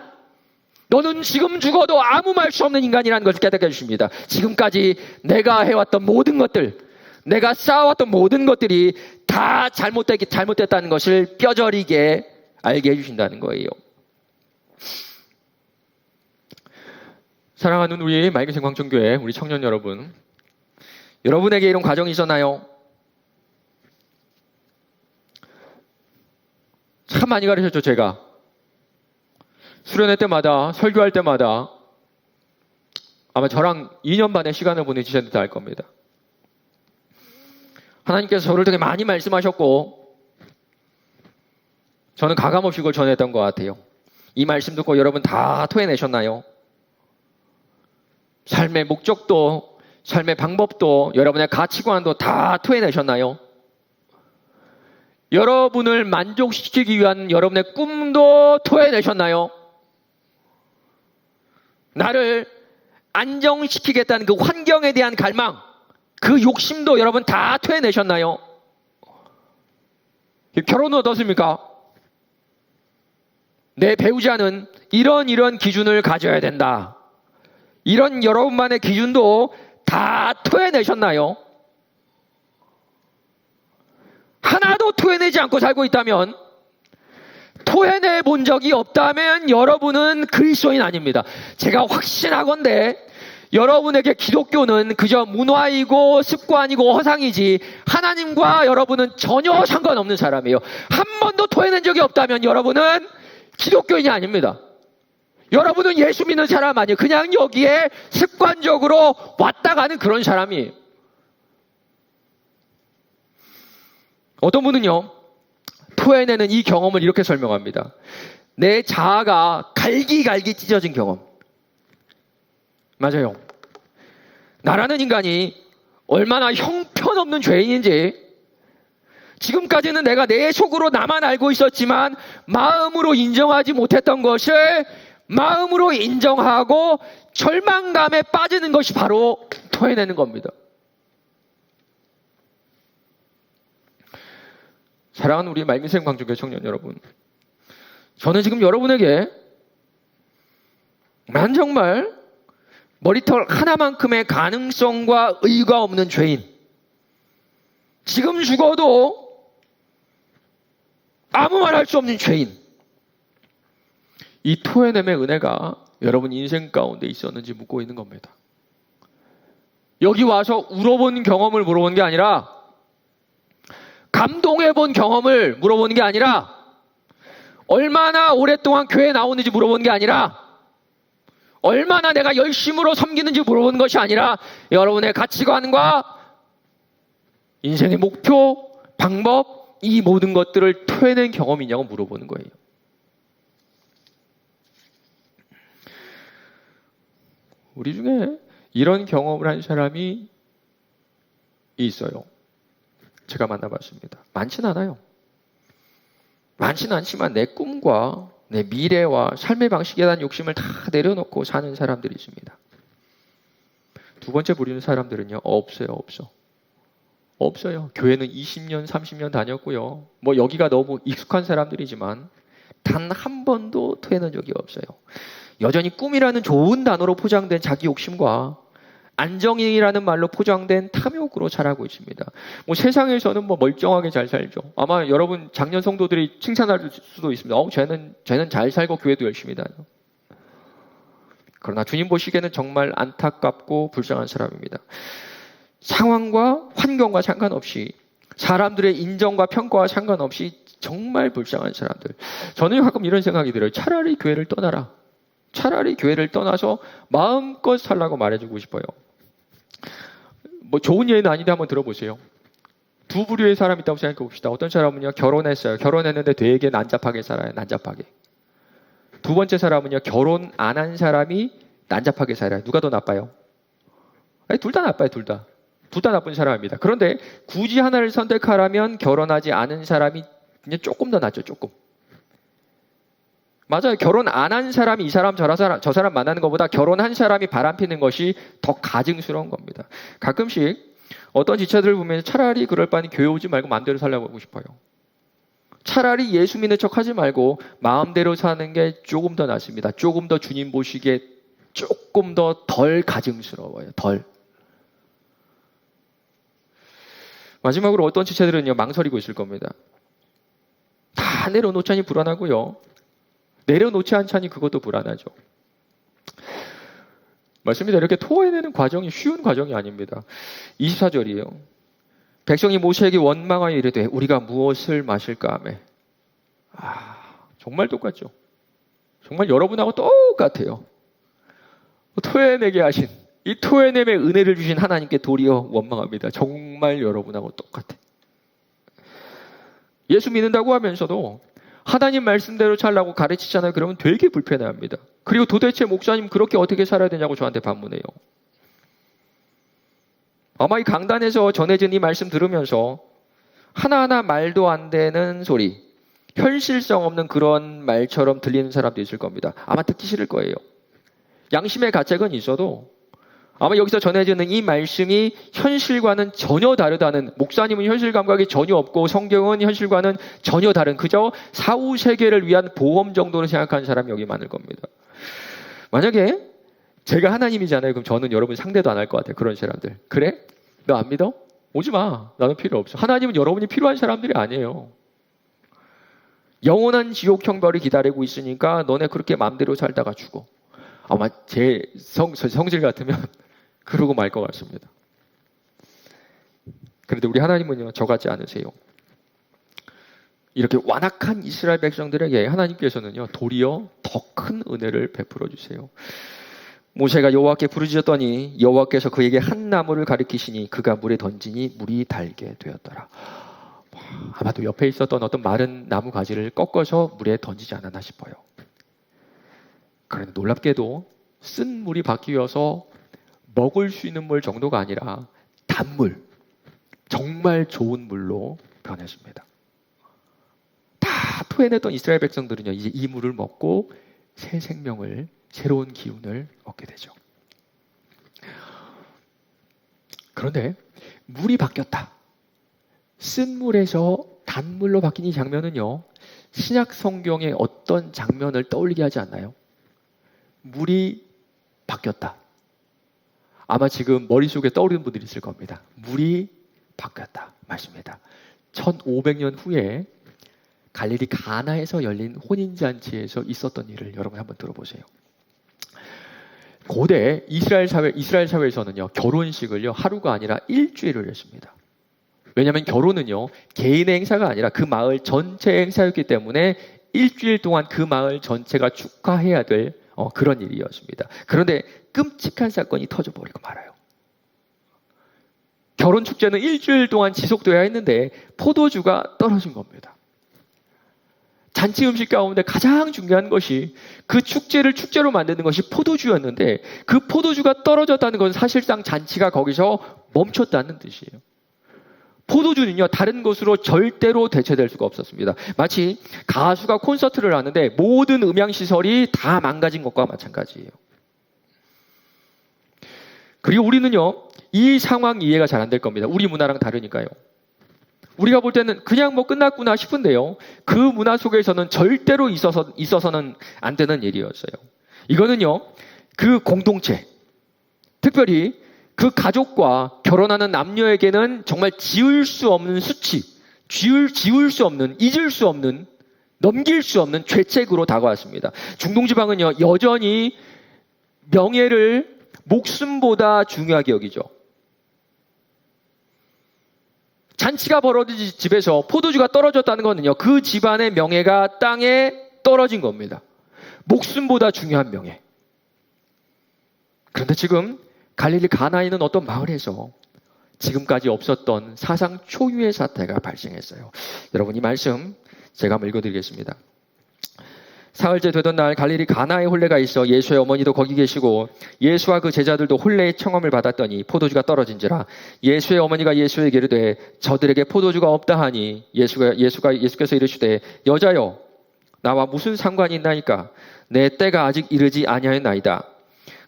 너는 지금 죽어도 아무 말 수 없는 인간이라는 것을 깨닫게 해주십니다. 지금까지 내가 해왔던 모든 것들, 내가 쌓아왔던 모든 것들이 다 잘못됐다는 것을 뼈저리게 알게 해주신다는 거예요. 사랑하는 우리 맑은 광천교회 우리 청년 여러분, 여러분에게 이런 과정이 있었나요? 참 많이 가르쳤죠. 제가 수련회 때마다, 설교할 때마다 아마 저랑 2년 반의 시간을 보내주셨는데 알 겁니다. 하나님께서 저를 통해 많이 말씀하셨고 저는 가감없이 그걸 전했던 것 같아요. 이 말씀 듣고 여러분 다 토해내셨나요? 삶의 목적도, 삶의 방법도, 여러분의 가치관도 다 토해내셨나요? 여러분을 만족시키기 위한 여러분의 꿈도 토해내셨나요? 나를 안정시키겠다는 그 환경에 대한 갈망, 그 욕심도 여러분 다 토해내셨나요? 결혼은 어떻습니까? 내 배우자는 이런 기준을 가져야 된다. 이런 여러분만의 기준도 다 토해내셨나요? 하나도 토해내지 않고 살고 있다면, 토해내 본 적이 없다면 여러분은 그리스도인 아닙니다. 제가 확신하건대 여러분에게 기독교는 그저 문화이고 습관이고 허상이지 하나님과 여러분은 전혀 상관없는 사람이에요. 한 번도 토해낸 적이 없다면 여러분은 기독교인이 아닙니다. 여러분은 예수 믿는 사람 아니에요. 그냥 여기에 습관적으로 왔다 가는 그런 사람이에요. 어떤 분은요, 토해내는 이 경험을 이렇게 설명합니다. 내 자아가 갈기갈기 찢어진 경험. 맞아요. 나라는 인간이 얼마나 형편없는 죄인인지, 지금까지는 내가 내 속으로 나만 알고 있었지만 마음으로 인정하지 못했던 것을 마음으로 인정하고 절망감에 빠지는 것이 바로 토해내는 겁니다. 사랑하는 우리 맑은 광주교회 청년 여러분, 저는 지금 여러분에게 난 정말 머리털 하나만큼의 가능성과 의의가 없는 죄인, 지금 죽어도 아무 말 할 수 없는 죄인, 이 토해냄의 은혜가 여러분 인생 가운데 있었는지 묻고 있는 겁니다. 여기 와서 울어본 경험을 물어보는 게 아니라, 감동해본 경험을 물어보는 게 아니라, 얼마나 오랫동안 교회에 나오는지 물어보는 게 아니라, 얼마나 내가 열심으로 섬기는지 물어보는 것이 아니라, 여러분의 가치관과 인생의 목표, 방법, 이 모든 것들을 토해낸 경험이 있냐고 물어보는 거예요. 우리 중에 이런 경험을 한 사람이 있어요. 제가 만나봤습니다. 많진 않아요. 많진 않지만 내 꿈과 내 미래와 삶의 방식에 대한 욕심을 다 내려놓고 사는 사람들이 있습니다. 두 번째 부류는 사람들은요, 없어요. 교회는 20년, 30년 다녔고요. 뭐 여기가 너무 익숙한 사람들이지만 단 한 번도 토해낸 적이 없어요. 여전히 꿈이라는 좋은 단어로 포장된 자기 욕심과 안정이라는 말로 포장된 탐욕으로 자라고 있습니다. 뭐 세상에서는 뭐 멀쩡하게 잘 살죠. 아마 여러분 작년 성도들이 칭찬할 수도 있습니다. 쟤는 잘 살고 교회도 열심히 다녀. 그러나 주님 보시기에는 정말 안타깝고 불쌍한 사람입니다. 상황과 환경과 상관없이, 사람들의 인정과 평가와 상관없이 정말 불쌍한 사람들. 저는 가끔 이런 생각이 들어요. 차라리 교회를 떠나라. 차라리 교회를 떠나서 마음껏 살라고 말해주고 싶어요. 뭐 좋은 예는 아닌데 한번 들어보세요. 두 부류의 사람이 있다고 생각해 봅시다. 어떤 사람은요, 결혼했어요. 결혼했는데 되게 난잡하게 살아요. 난잡하게. 두 번째 사람은요, 결혼 안 한 사람이 난잡하게 살아요. 누가 더 나빠요? 아니, 둘 다 나빠요. 둘 다 나쁜 사람입니다. 그런데 굳이 하나를 선택하라면 결혼하지 않은 사람이 그냥 조금 더 낫죠. 조금. 맞아요. 결혼 안 한 사람이 이 사람 저 사람 만나는 것보다 결혼한 사람이 바람피는 것이 더 가증스러운 겁니다. 가끔씩 어떤 지체들을 보면 차라리 그럴 바니 교회 오지 말고 마음대로 살려고 하고 싶어요. 차라리 예수 믿는 척 하지 말고 마음대로 사는 게 조금 더 낫습니다. 조금 더 주님 보시기에 조금 더 덜 가증스러워요. 덜. 마지막으로 어떤 지체들은요, 망설이고 있을 겁니다. 다 내려놓자니 불안하고요. 내려놓지 않자니 그것도 불안하죠. 맞습니다. 이렇게 토해내는 과정이 쉬운 과정이 아닙니다. 24절이에요. 백성이 모세에게 원망하여 이르되 우리가 무엇을 마실까 하매. 정말 똑같죠. 정말 여러분하고 똑같아요. 토해내게 하신, 이 토해냄의 은혜를 주신 하나님께 도리어 원망합니다. 정말 여러분하고 똑같아. 예수 믿는다고 하면서도 하나님 말씀대로 살라고 가르치잖아요. 그러면 되게 불편해합니다. 그리고 도대체 목사님 그렇게 어떻게 살아야 되냐고 저한테 반문해요. 아마 이 강단에서 전해진 이 말씀 들으면서 하나하나 말도 안 되는 소리, 현실성 없는 그런 말처럼 들리는 사람도 있을 겁니다. 아마 듣기 싫을 거예요. 양심의 가책은 있어도 아마 여기서 전해지는 이 말씀이 현실과는 전혀 다르다는, 목사님은 현실 감각이 전혀 없고 성경은 현실과는 전혀 다른 그저 사후 세계를 위한 보험 정도로 생각하는 사람이 여기 많을 겁니다. 만약에 제가 하나님이잖아요. 그럼 저는 여러분 상대도 안 할 것 같아요. 그런 사람들. 그래? 너 안 믿어? 오지 마. 나는 필요 없어. 하나님은 여러분이 필요한 사람들이 아니에요. 영원한 지옥 형벌이 기다리고 있으니까 너네 그렇게 마음대로 살다가 죽어. 아마 제 성질 같으면 그러고 말 것 같습니다. 그런데 우리 하나님은요, 저 같지 않으세요. 이렇게 완악한 이스라엘 백성들에게 하나님께서는요, 도리어 더 큰 은혜를 베풀어 주세요. 모세가 여호와께 부르짖었더니 여호와께서 그에게 한 나무를 가리키시니 그가 물에 던지니 물이 달게 되었더라. 아마도 옆에 있었던 어떤 마른 나무 가지를 꺾어서 물에 던지지 않았나 싶어요. 그런데 놀랍게도 쓴 물이 바뀌어서 먹을 수 있는 물 정도가 아니라 단물, 정말 좋은 물로 변했습니다. 다 토해냈던 이스라엘 백성들은요, 이제 이 물을 먹고 새 생명을, 새로운 기운을 얻게 되죠. 그런데 물이 바뀌었다. 쓴 물에서 단물로 바뀐 이 장면은요, 신약 성경의 어떤 장면을 떠올리게 하지 않나요? 물이 바뀌었다. 아마 지금 머릿속에 떠오르는 분들이 있을 겁니다. 물이 바뀌었다. 맞습니다. 1500년 후에 갈릴리 가나에서 열린 혼인잔치에서 있었던 일을 여러분 한번 들어보세요. 고대 이스라엘 사회에서는요, 결혼식을요, 하루가 아니라 일주일을 했습니다. 왜냐하면 결혼은요, 개인의 행사가 아니라 그 마을 전체의 행사였기 때문에 일주일 동안 그 마을 전체가 축하해야 될 그런 일이었습니다. 그런데 끔찍한 사건이 터져버리고 말아요. 결혼 축제는 일주일 동안 지속돼야 했는데 포도주가 떨어진 겁니다. 잔치 음식 가운데 가장 중요한 것이 그 축제를 축제로 만드는 것이 포도주였는데 그 포도주가 떨어졌다는 것은 사실상 잔치가 거기서 멈췄다는 뜻이에요. 포도주는요, 다른 것으로 절대로 대체될 수가 없었습니다. 마치 가수가 콘서트를 하는데 모든 음향시설이 다 망가진 것과 마찬가지예요. 그리고 우리는요, 이 상황 이해가 잘 안 될 겁니다. 우리 문화랑 다르니까요. 우리가 볼 때는 그냥 뭐 끝났구나 싶은데요, 그 문화 속에서는 절대로 있어서는 안 되는 일이었어요. 이거는요, 그 공동체, 특별히 그 가족과 결혼하는 남녀에게는 정말 지울 수 없는 수치, 지울 수 없는, 잊을 수 없는, 넘길 수 없는 죄책으로 다가왔습니다. 중동지방은요, 여전히 명예를 목숨보다 중요하게 여기죠. 잔치가 벌어진 집에서 포도주가 떨어졌다는 것은요, 그 집안의 명예가 땅에 떨어진 겁니다. 목숨보다 중요한 명예. 그런데 지금 갈릴리 가나에 있는 어떤 마을에서 지금까지 없었던 사상 초유의 사태가 발생했어요. 여러분, 이 말씀 제가 한번 읽어드리겠습니다. 사흘째 되던 날 갈릴리 가나에 혼례가 있어 예수의 어머니도 거기 계시고 예수와 그 제자들도 혼례의 청함을 받았더니 포도주가 떨어진지라. 예수의 어머니가 예수에게 이르되 저들에게 포도주가 없다 하니 예수께서 이르시되 여자여, 나와 무슨 상관이 있나이까? 내 때가 아직 이르지 아니하였나이다.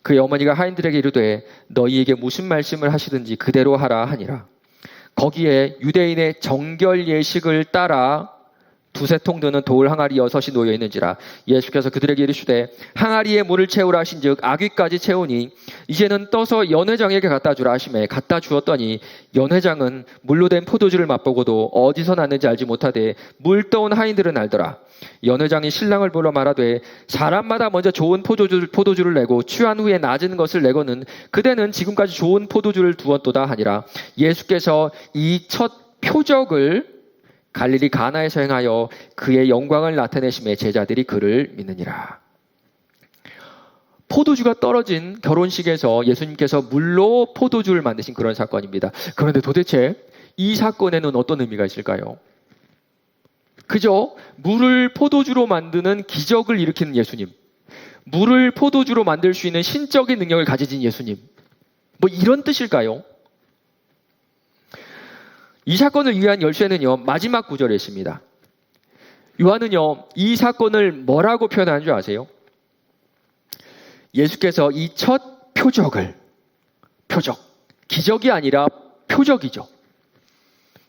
그의 어머니가 하인들에게 이르되 너희에게 무슨 말씀을 하시든지 그대로 하라 하니라. 거기에 유대인의 정결 예식을 따라 두세 통 드는 돌 항아리 6이 놓여 있는지라. 예수께서 그들에게 이르시되 항아리에 물을 채우라 하신즉 아귀까지 채우니 이제는 떠서 연회장에게 갖다 주라 하시매 갖다 주었더니 연회장은 물로 된 포도주를 맛보고도 어디서 났는지 알지 못하되 물 떠온 하인들은 알더라. 연회장이 신랑을 불러 말하되 사람마다 먼저 좋은 포도주를 내고 취한 후에 낮은 것을 내고는 그대는 지금까지 좋은 포도주를 두었도다 하니라. 예수께서 이 첫 표적을 갈릴리 가나에서 행하여 그의 영광을 나타내심에 제자들이 그를 믿느니라. 포도주가 떨어진 결혼식에서 예수님께서 물로 포도주를 만드신 그런 사건입니다. 그런데 도대체 이 사건에는 어떤 의미가 있을까요? 그저 물을 포도주로 만드는 기적을 일으키는 예수님, 물을 포도주로 만들 수 있는 신적인 능력을 가지신 예수님, 뭐 이런 뜻일까요? 이 사건을 위한 열쇠는요, 마지막 구절에 있습니다. 요한은요, 이 사건을 뭐라고 표현하는 줄 아세요? 예수께서 이 첫 표적을, 기적이 아니라 표적이죠.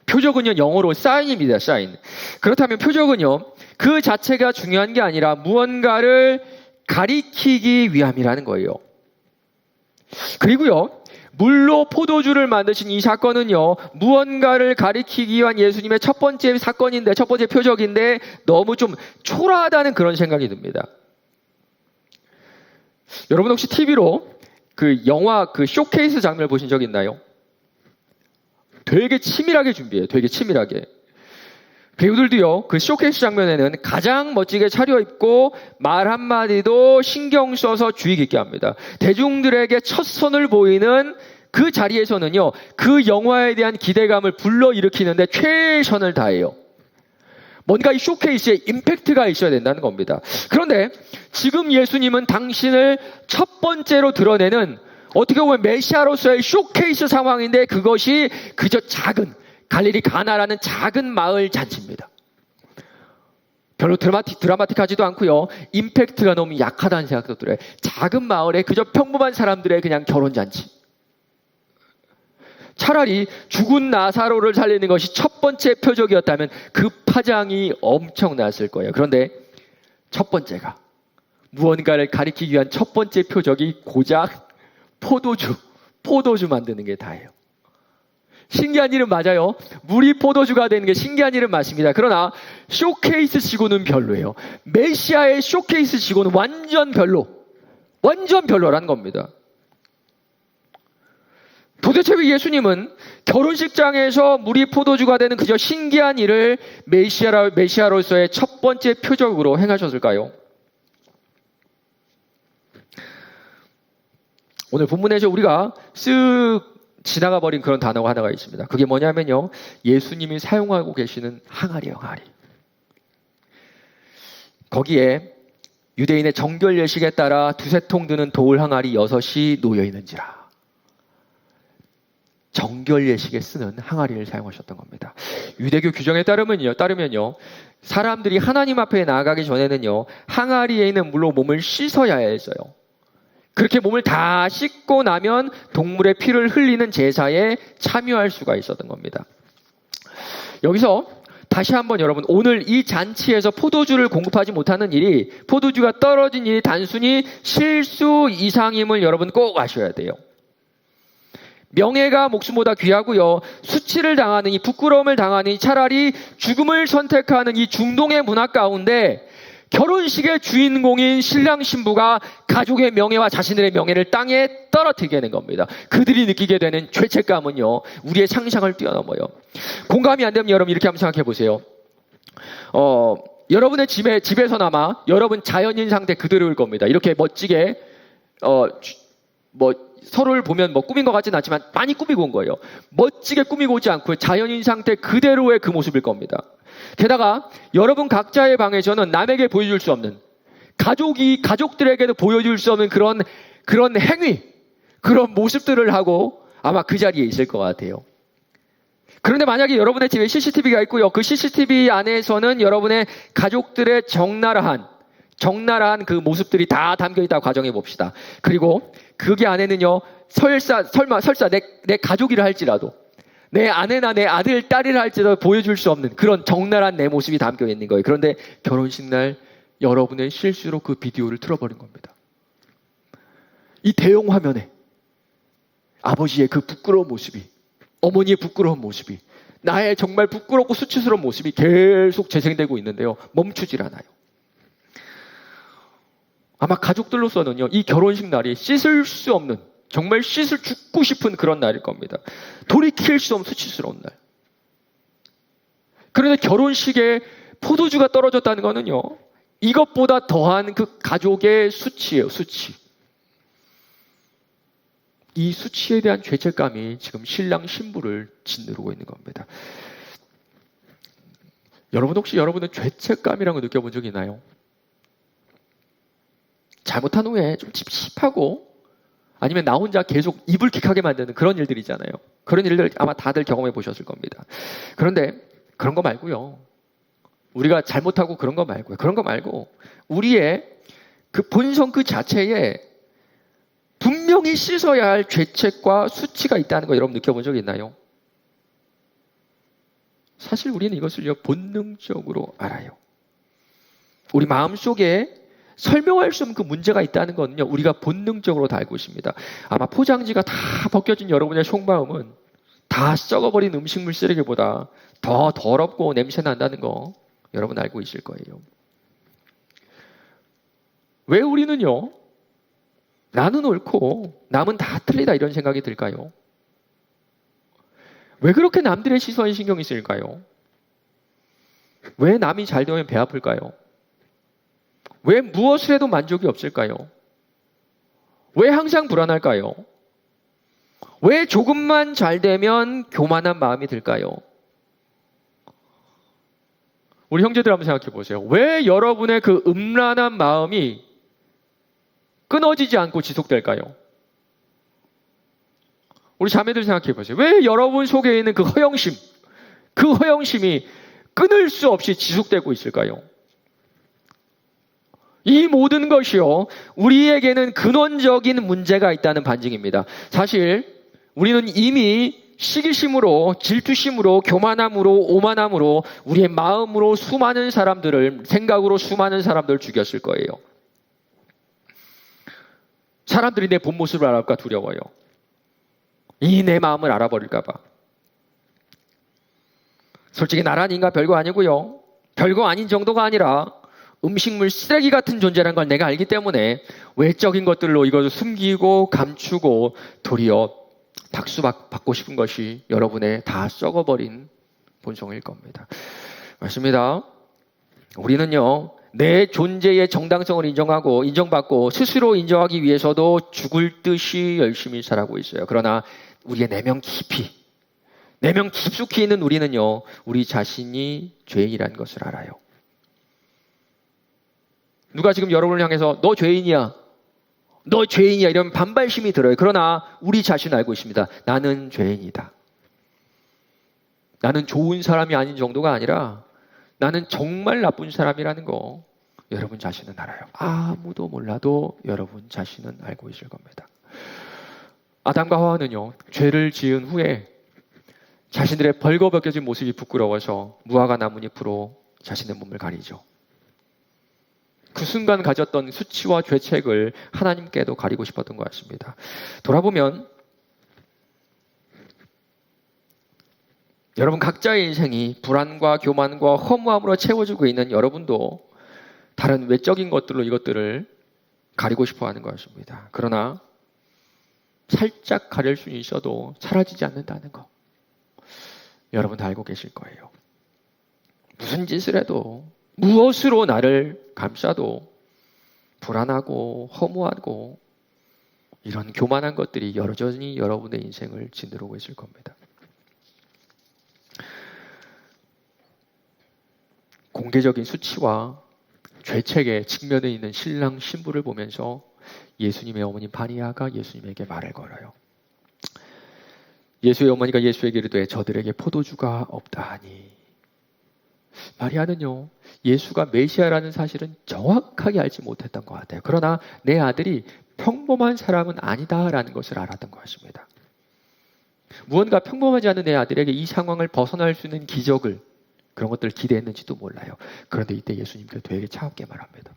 표적은요, 영어로 사인입니다, 사인. 그렇다면 표적은요, 그 자체가 중요한 게 아니라 무언가를 가리키기 위함이라는 거예요. 그리고요, 물로 포도주를 만드신 이 사건은요, 무언가를 가리키기 위한 예수님의 첫 번째 사건인데, 첫 번째 표적인데, 너무 좀 초라하다는 그런 생각이 듭니다. 여러분 혹시 TV로 그 영화 그 쇼케이스 장면을 보신 적 있나요? 되게 치밀하게 준비해요. 되게 치밀하게. 배우들도요, 그 쇼케이스 장면에는 가장 멋지게 차려입고 말 한마디도 신경 써서 주의 깊게 합니다. 대중들에게 첫 선을 보이는 그 자리에서는요, 그 영화에 대한 기대감을 불러일으키는데 최선을 다해요. 뭔가 이 쇼케이스에 임팩트가 있어야 된다는 겁니다. 그런데 지금 예수님은 당신을 첫 번째로 드러내는 어떻게 보면 메시아로서의 쇼케이스 상황인데 그것이 그저 작은 갈릴리 가나라는 작은 마을 잔치입니다. 별로 드라마틱하지도 않고요. 임팩트가 너무 약하다는 생각도 들어요. 작은 마을에 그저 평범한 사람들의 그냥 결혼잔치. 차라리 죽은 나사로를 살리는 것이 첫 번째 표적이었다면 그 파장이 엄청났을 거예요. 그런데 첫 번째가 무언가를 가리키기 위한 첫 번째 표적이 고작 포도주 만드는 게 다예요. 신기한 일은 맞아요. 물이 포도주가 되는 게 신기한 일은 맞습니다. 그러나 쇼케이스 치고는 별로예요. 메시아의 쇼케이스 치고는 완전 별로라는 겁니다. 도대체 왜 예수님은 결혼식장에서 물이 포도주가 되는 그저 신기한 일을 메시아로서의 첫 번째 표적으로 행하셨을까요? 오늘 본문에서 우리가 쓱 지나가 버린 그런 단어가 하나가 있습니다. 그게 뭐냐면요, 예수님이 사용하고 계시는 항아리예요, 항아리. 거기에 유대인의 정결 예식에 따라 두세 통 드는 돌 항아리 6이 놓여 있는지라. 정결 예식에 쓰는 항아리를 사용하셨던 겁니다. 유대교 규정에 따르면요, 사람들이 하나님 앞에 나아가기 전에는요, 항아리에 있는 물로 몸을 씻어야 했어요. 그렇게 몸을 다 씻고 나면 동물의 피를 흘리는 제사에 참여할 수가 있었던 겁니다. 여기서 다시 한번 여러분, 오늘 이 잔치에서 포도주를 공급하지 못하는 일이, 포도주가 떨어진 일이 단순히 실수 이상임을 여러분 꼭 아셔야 돼요. 명예가 목숨보다 귀하고요, 수치를 당하는 부끄러움을 당하는 차라리 죽음을 선택하는 이 중동의 문화 가운데 결혼식의 주인공인 신랑 신부가 가족의 명예와 자신들의 명예를 땅에 떨어뜨리게 되는 겁니다. 그들이 느끼게 되는 죄책감은요, 우리의 상상을 뛰어넘어요. 공감이 안 되면 여러분 이렇게 한번 생각해 보세요. 여러분의 집에서나마 여러분 자연인 상태 그대로일 겁니다. 이렇게 멋지게 서로를 보면 꾸민 것 같지는 않지만 많이 꾸미고 온 거예요. 멋지게 꾸미고 오지 않고 자연인 상태 그대로의 그 모습일 겁니다. 게다가 여러분 각자의 방에서는 남에게 보여줄 수 없는, 가족들에게도 보여줄 수 없는 그런 행위, 그런 모습들을 하고 아마 그 자리에 있을 것 같아요. 그런데 만약에 여러분의 집에 CCTV가 있고요, 그 CCTV 안에서는 여러분의 가족들의 적나라한 그 모습들이 다 담겨있다고 가정해 봅시다. 그리고 그게 안에는요, 설사 내 가족이라 할지라도, 내 아내나 내 아들, 딸이라 할지라도 보여줄 수 없는 그런 적나라한 내 모습이 담겨 있는 거예요. 그런데 결혼식 날 여러분의 실수로 그 비디오를 틀어버린 겁니다. 이 대형 화면에 아버지의 그 부끄러운 모습이, 어머니의 부끄러운 모습이, 나의 정말 부끄럽고 수치스러운 모습이 계속 재생되고 있는데요. 멈추질 않아요. 아마 가족들로서는요, 이 결혼식 날이 씻을 수 없는, 정말 씻을 죽고 싶은 그런 날일 겁니다. 돌이킬 수 없는 수치스러운 날. 그런데 결혼식에 포도주가 떨어졌다는 거는요, 이것보다 더한 그 가족의 수치예요, 수치. 이 수치에 대한 죄책감이 지금 신랑 신부를 짓누르고 있는 겁니다. 여러분 혹시 여러분은 죄책감이라는 거 느껴본 적 있나요? 잘못한 후에 좀 찝찝하고 아니면 나 혼자 계속 이불킥하게 만드는 그런 일들이잖아요. 그런 일들 아마 다들 경험해 보셨을 겁니다. 그런데 그런 거 말고요. 우리가 잘못하고 그런 거 말고 우리의 그 본성 그 자체에 분명히 씻어야 할 죄책과 수치가 있다는 거 여러분 느껴본 적 있나요? 사실 우리는 이것을 본능적으로 알아요. 우리 마음속에 설명할 수 없는 그 문제가 있다는 거는요, 우리가 본능적으로 다 알고 있습니다. 아마 포장지가 다 벗겨진 여러분의 속마음은 다 썩어버린 음식물 쓰레기보다 더 더럽고 냄새 난다는 거 여러분 알고 있을 거예요. 왜 우리는요, 나는 옳고 남은 다 틀리다 이런 생각이 들까요? 왜 그렇게 남들의 시선에 신경이 쓰일까요? 왜 남이 잘 되면 배 아플까요? 왜 무엇을 해도 만족이 없을까요? 왜 항상 불안할까요? 왜 조금만 잘 되면 교만한 마음이 들까요? 우리 형제들 한번 생각해 보세요. 왜 여러분의 그 음란한 마음이 끊어지지 않고 지속될까요? 우리 자매들 생각해 보세요. 왜 여러분 속에 있는 그 허영심이 끊을 수 없이 지속되고 있을까요? 이 모든 것이요, 우리에게는 근원적인 문제가 있다는 반증입니다. 사실 우리는 이미 시기심으로, 질투심으로, 교만함으로, 오만함으로 우리의 마음으로 수많은 사람들을, 생각으로 수많은 사람들을 죽였을 거예요. 사람들이 내 본 모습을 알아볼까 두려워요. 이 내 마음을 알아버릴까 봐. 솔직히 나란인가 별거 아니고요. 별거 아닌 정도가 아니라 음식물 쓰레기 같은 존재라는 걸 내가 알기 때문에 외적인 것들로 이것을 숨기고 감추고 도리어 박수 받고 싶은 것이 여러분의 다 썩어버린 본성일 겁니다. 맞습니다. 우리는요, 내 존재의 정당성을 인정하고 인정받고 스스로 인정하기 위해서도 죽을 듯이 열심히 살아가고 있어요. 그러나 우리의 내면 깊숙이 있는 우리는요, 우리 자신이 죄인이라는 것을 알아요. 누가 지금 여러분을 향해서 너 죄인이야 이러면 반발심이 들어요. 그러나 우리 자신은 알고 있습니다. 나는 죄인이다. 나는 좋은 사람이 아닌 정도가 아니라 나는 정말 나쁜 사람이라는 거 여러분 자신은 알아요. 아무도 몰라도 여러분 자신은 알고 있을 겁니다. 아담과 하와는요, 죄를 지은 후에 자신들의 벌거벗겨진 모습이 부끄러워서 무화과 나뭇잎으로 자신의 몸을 가리죠. 그 순간 가졌던 수치와 죄책을 하나님께도 가리고 싶었던 것 같습니다. 돌아보면 여러분 각자의 인생이 불안과 교만과 허무함으로 채워지고 있는 여러분도 다른 외적인 것들로 이것들을 가리고 싶어 하는 것입니다. 그러나 살짝 가릴 수 있어도 사라지지 않는다는 거 여러분 다 알고 계실 거예요. 무슨 짓을 해도 무엇으로 나를 감싸도 불안하고 허무하고 이런 교만한 것들이 여전히 여러분의 인생을 짓누르고 있을 겁니다. 공개적인 수치와 죄책에 직면해 있는 신랑 신부를 보면서 예수님의 어머니 마리아가 예수님에게 말을 걸어요. 예수의 어머니가 예수에게 이르되 저들에게 포도주가 없다 하니, 마리아는요, 예수가 메시아라는 사실은 정확하게 알지 못했던 것 같아요. 그러나 내 아들이 평범한 사람은 아니다라는 것을 알았던 것 같습니다. 무언가 평범하지 않은 내 아들에게 이 상황을 벗어날 수 있는 기적을, 그런 것들을 기대했는지도 몰라요. 그런데 이때 예수님께서 되게 차갑게 말합니다.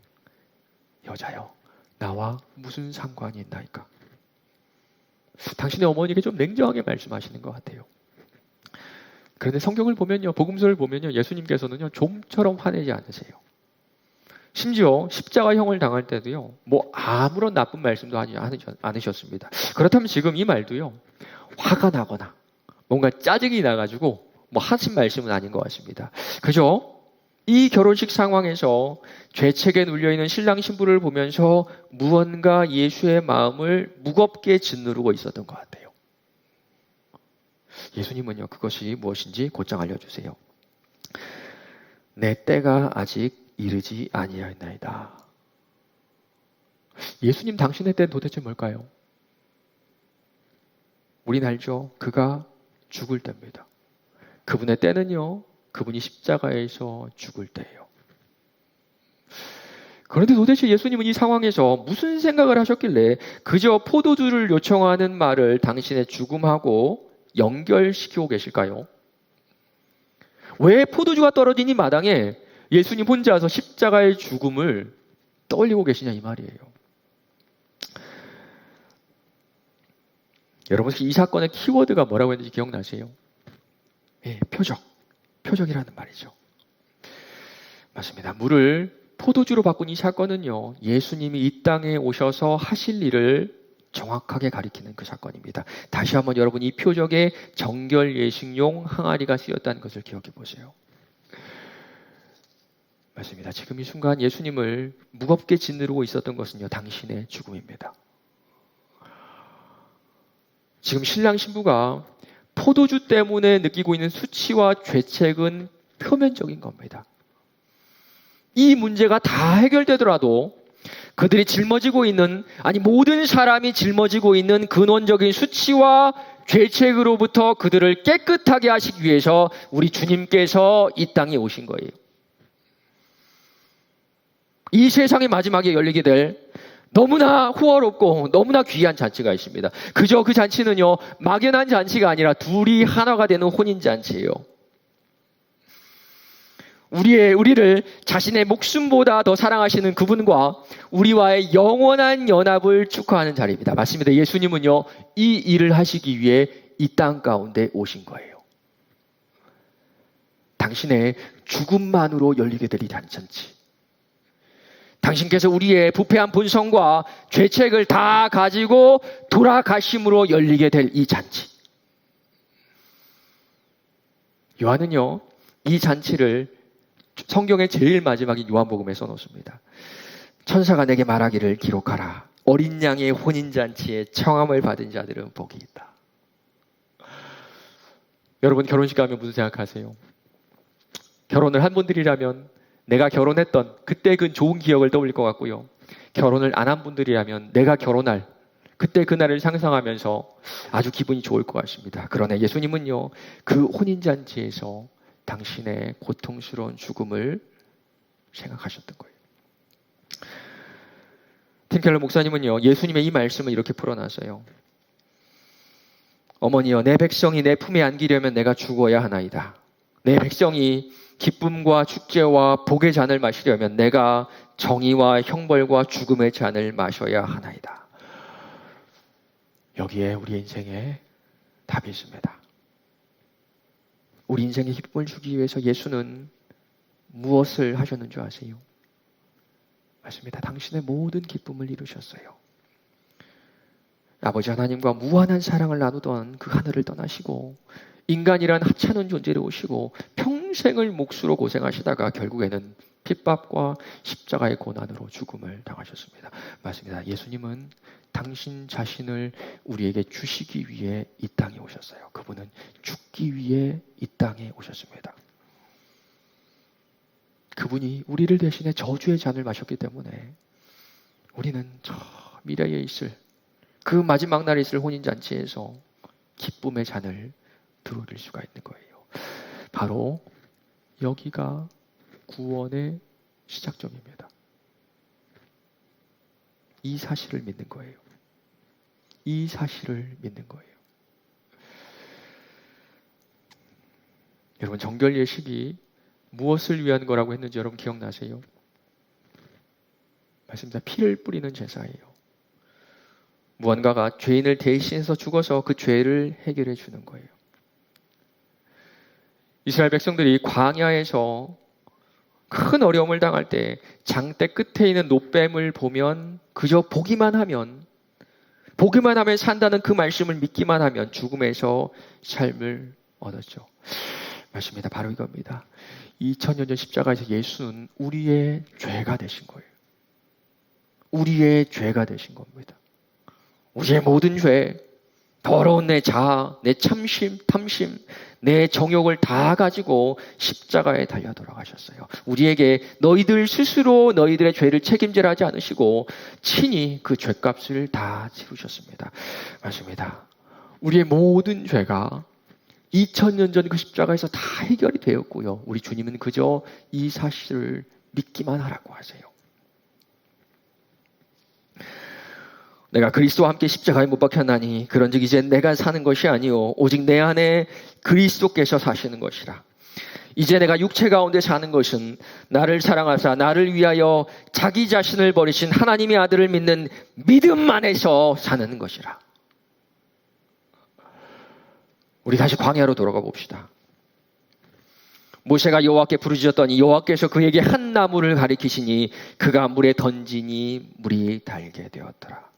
여자여, 나와 무슨 상관이 있나이까? 당신의 어머니에게 좀 냉정하게 말씀하시는 것 같아요. 그런데 성경을 보면요, 복음서를 보면요, 예수님께서는요, 좀처럼 화내지 않으세요. 심지어 십자가형을 당할 때도요, 뭐 아무런 나쁜 말씀도 않으셨습니다. 그렇다면 지금 이 말도요, 화가 나거나 뭔가 짜증이 나가지고 뭐 하신 말씀은 아닌 것 같습니다. 그죠? 이 결혼식 상황에서 죄책에 눌려있는 신랑 신부를 보면서 무언가 예수의 마음을 무겁게 짓누르고 있었던 것 같아요. 예수님은요, 그것이 무엇인지 곧장 알려주세요. 내 때가 아직 이르지 아니하였나이다. 예수님 당신의 때는 도대체 뭘까요? 우린 알죠. 그가 죽을 때입니다. 그분의 때는요, 그분이 십자가에서 죽을 때예요. 그런데 도대체 예수님은 이 상황에서 무슨 생각을 하셨길래 그저 포도주를 요청하는 말을 당신의 죽음하고 연결시키고 계실까요? 왜 포도주가 떨어진 이 마당에 예수님 혼자서 십자가의 죽음을 떠올리고 계시냐 이 말이에요. 여러분 이 사건의 키워드가 뭐라고 했는지 기억나세요? 예, 표적이라는 말이죠. 맞습니다. 물을 포도주로 바꾼 이 사건은요, 예수님이 이 땅에 오셔서 하실 일을 정확하게 가리키는 그 사건입니다. 다시 한번 여러분 이 표적에 정결 예식용 항아리가 쓰였다는 것을 기억해 보세요. 맞습니다. 지금 이 순간 예수님을 무겁게 짓누르고 있었던 것은요, 당신의 죽음입니다. 지금 신랑 신부가 포도주 때문에 느끼고 있는 수치와 죄책은 표면적인 겁니다. 이 문제가 다 해결되더라도 그들이 짊어지고 있는, 아니 모든 사람이 짊어지고 있는 근원적인 수치와 죄책으로부터 그들을 깨끗하게 하시기 위해서 우리 주님께서 이 땅에 오신 거예요. 이 세상의 마지막에 열리게 될 너무나 호화롭고 너무나 귀한 잔치가 있습니다. 그저 그 잔치는요, 막연한 잔치가 아니라 둘이 하나가 되는 혼인잔치예요. 우리를 자신의 목숨보다 더 사랑하시는 그분과 우리와의 영원한 연합을 축하하는 자리입니다. 맞습니다. 예수님은요, 이 일을 하시기 위해 이 땅 가운데 오신 거예요. 당신의 죽음만으로 열리게 될 이 잔치. 당신께서 우리의 부패한 본성과 죄책을 다 가지고 돌아가심으로 열리게 될 이 잔치. 요한은요, 이 잔치를 성경의 제일 마지막인 요한복음에 써놓습니다. 천사가 내게 말하기를 기록하라. 어린 양의 혼인잔치에 청함을 받은 자들은 복이 있다. 여러분 결혼식 가면 무슨 생각하세요? 결혼을 한 분들이라면 내가 결혼했던 그때 그 좋은 기억을 떠올릴 것 같고요. 결혼을 안 한 분들이라면 내가 결혼할 그때 그날을 상상하면서 아주 기분이 좋을 것 같습니다. 그러나 예수님은요, 그 혼인잔치에서 당신의 고통스러운 죽음을 생각하셨던 거예요. 팀켈러 목사님은요, 예수님의 이 말씀을 이렇게 풀어놨어요. 어머니여, 내 백성이 내 품에 안기려면 내가 죽어야 하나이다. 내 백성이 기쁨과 축제와 복의 잔을 마시려면 내가 정의와 형벌과 죽음의 잔을 마셔야 하나이다. 여기에 우리 인생에 답이 있습니다. 우리 인생에 기쁨을 주기 위해서 예수는 무엇을 하셨는 줄 아세요? 맞습니다. 당신의 모든 기쁨을 이루셨어요. 아버지 하나님과 무한한 사랑을 나누던 그 하늘을 떠나시고 인간이란 하찮은 존재로 오시고 평생을 몫으로 고생하시다가 결국에는 핍박과 십자가의 고난으로 죽음을 당하셨습니다. 맞습니다. 예수님은 당신 자신을 우리에게 주시기 위해 이 땅에 오셨어요. 그분은 죽기 위해 이 땅에 오셨습니다. 그분이 우리를 대신해 저주의 잔을 마셨기 때문에 우리는 저 미래에 있을 그 마지막 날에 있을 혼인잔치에서 기쁨의 잔을 들어올 수가 있는 거예요. 바로 여기가 구원의 시작점입니다. 이 사실을 믿는 거예요. 이 사실을 믿는 거예요. 여러분, 정결 예식이 무엇을 위한 거라고 했는지 여러분 기억나세요? 맞습니다. 피를 뿌리는 제사예요. 무언가가 죄인을 대신해서 죽어서 그 죄를 해결해 주는 거예요. 이스라엘 백성들이 광야에서 큰 어려움을 당할 때 장대 끝에 있는 놋뱀을 보면 그저 보기만 하면 산다는 그 말씀을 믿기만 하면 죽음에서 삶을 얻었죠. 맞습니다. 바로 이겁니다. 2000년 전 십자가에서 예수는 우리의 죄가 되신 거예요. 우리의 죄가 되신 겁니다. 우리의 모든 죄, 더러운 내 자아, 내 참심, 탐심, 내 정욕을 다 가지고 십자가에 달려 돌아가셨어요. 우리에게 너희들 스스로 너희들의 죄를 책임지라 하지 않으시고 친히 그 죄값을 다 치르셨습니다. 맞습니다. 우리의 모든 죄가 2000년 전 그 십자가에서 다 해결이 되었고요. 우리 주님은 그저 이 사실을 믿기만 하라고 하세요. 내가 그리스도와 함께 십자가에 못 박혔나니 그런즉 이제 내가 사는 것이 아니요 오직 내 안에 그리스도께서 사시는 것이라. 이제 내가 육체 가운데 사는 것은 나를 사랑하사 나를 위하여 자기 자신을 버리신 하나님의 아들을 믿는 믿음 안에서 사는 것이라. 우리 다시 광야로 돌아가 봅시다. 모세가 여호와께 부르짖었더니 여호와께서 그에게 한 나무를 가리키시니 그가 물에 던지니 물이 달게 되었더라.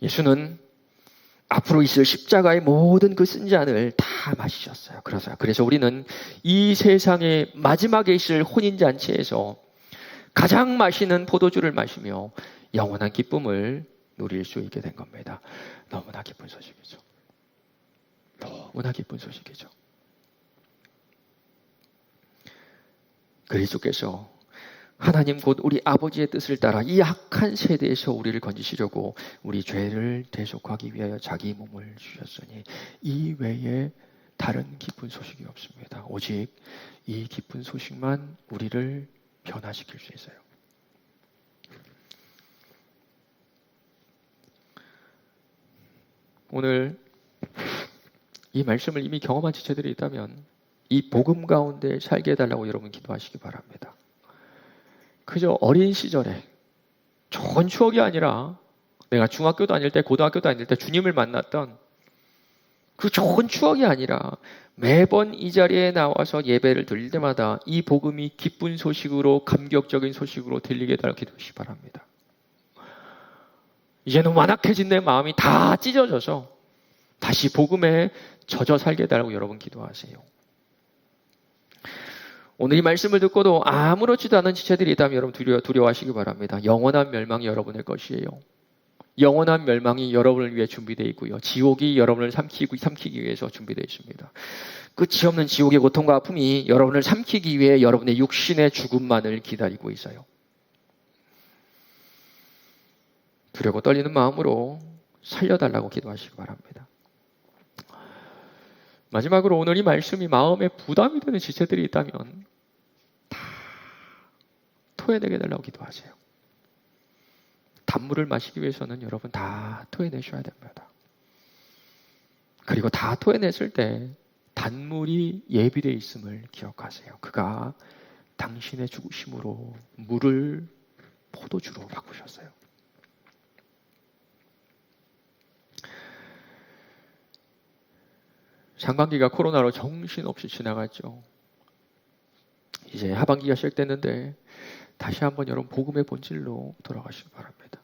예수는 앞으로 있을 십자가의 모든 그 쓴 잔을 다 마시셨어요. 그래서 우리는 이 세상의 마지막에 있을 혼인잔치에서 가장 맛있는 포도주를 마시며 영원한 기쁨을 누릴 수 있게 된 겁니다. 너무나 기쁜 소식이죠. 너무나 기쁜 소식이죠. 그리스도께서 하나님 곧 우리 아버지의 뜻을 따라 이 악한 세대에서 우리를 건지시려고 우리 죄를 대속하기 위하여 자기 몸을 주셨으니 이 외에 다른 기쁜 소식이 없습니다. 오직 이 기쁜 소식만 우리를 변화시킬 수 있어요. 오늘 이 말씀을 이미 경험한 지체들이 있다면 이 복음 가운데 살게 해달라고 여러분 기도하시기 바랍니다. 그저 어린 시절에 좋은 추억이 아니라 내가 중학교 다닐 때, 고등학교 다닐 때 주님을 만났던 그 좋은 추억이 아니라 매번 이 자리에 나와서 예배를 드릴 때마다 이 복음이 기쁜 소식으로, 감격적인 소식으로 들리게 해달라고 기도하시기 바랍니다. 이제는 완악해진 내 마음이 다 찢어져서 다시 복음에 젖어 살게 해달라고 여러분 기도하세요. 오늘 이 말씀을 듣고도 아무렇지도 않은 지체들이 있다면 여러분 두려워하시기 바랍니다. 영원한 멸망이 여러분의 것이에요. 영원한 멸망이 여러분을 위해 준비되어 있고요. 지옥이 여러분을 삼키기 위해서 준비되어 있습니다. 끝이 없는 지옥의 고통과 아픔이 여러분을 삼키기 위해 여러분의 육신의 죽음만을 기다리고 있어요. 두렵고 떨리는 마음으로 살려달라고 기도하시기 바랍니다. 마지막으로 오늘 이 말씀이 마음에 부담이 되는 지체들이 있다면 다 토해내게 달라고 기도하세요. 단물을 마시기 위해서는 여러분 다 토해내셔야 됩니다. 그리고 다 토해냈을 때 단물이 예비되어 있음을 기억하세요. 그가 당신의 죽으심으로 물을 포도주로 바꾸셨어요. 상반기가 코로나로 정신없이 지나갔죠. 이제 하반기가 시작됐는데 다시 한번 여러분 복음의 본질로 돌아가시기 바랍니다.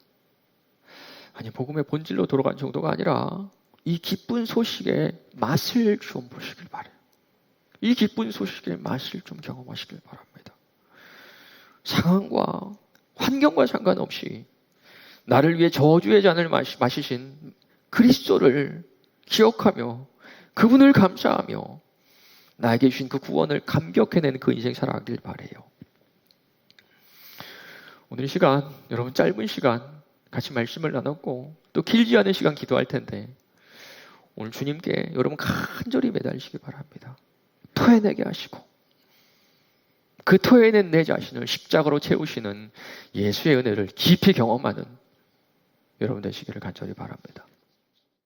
아니, 복음의 본질로 돌아간 정도가 아니라 이 기쁜 소식의 맛을 좀 보시길 바라요. 이 기쁜 소식의 맛을 좀 경험하시길 바랍니다. 상황과 환경과 상관없이 나를 위해 저주의 잔을 마시신 그리스도를 기억하며 그분을 감사하며 나에게 주신 그 구원을 감격해내는 그 인생 살아가길 바라요. 오늘 이 시간, 여러분 짧은 시간 같이 말씀을 나눴고 또 길지 않은 시간 기도할 텐데 오늘 주님께 여러분 간절히 매달리시기 바랍니다. 토해내게 하시고 그 토해낸 내 자신을 십자가로 채우시는 예수의 은혜를 깊이 경험하는 여러분 되시기를 간절히 바랍니다.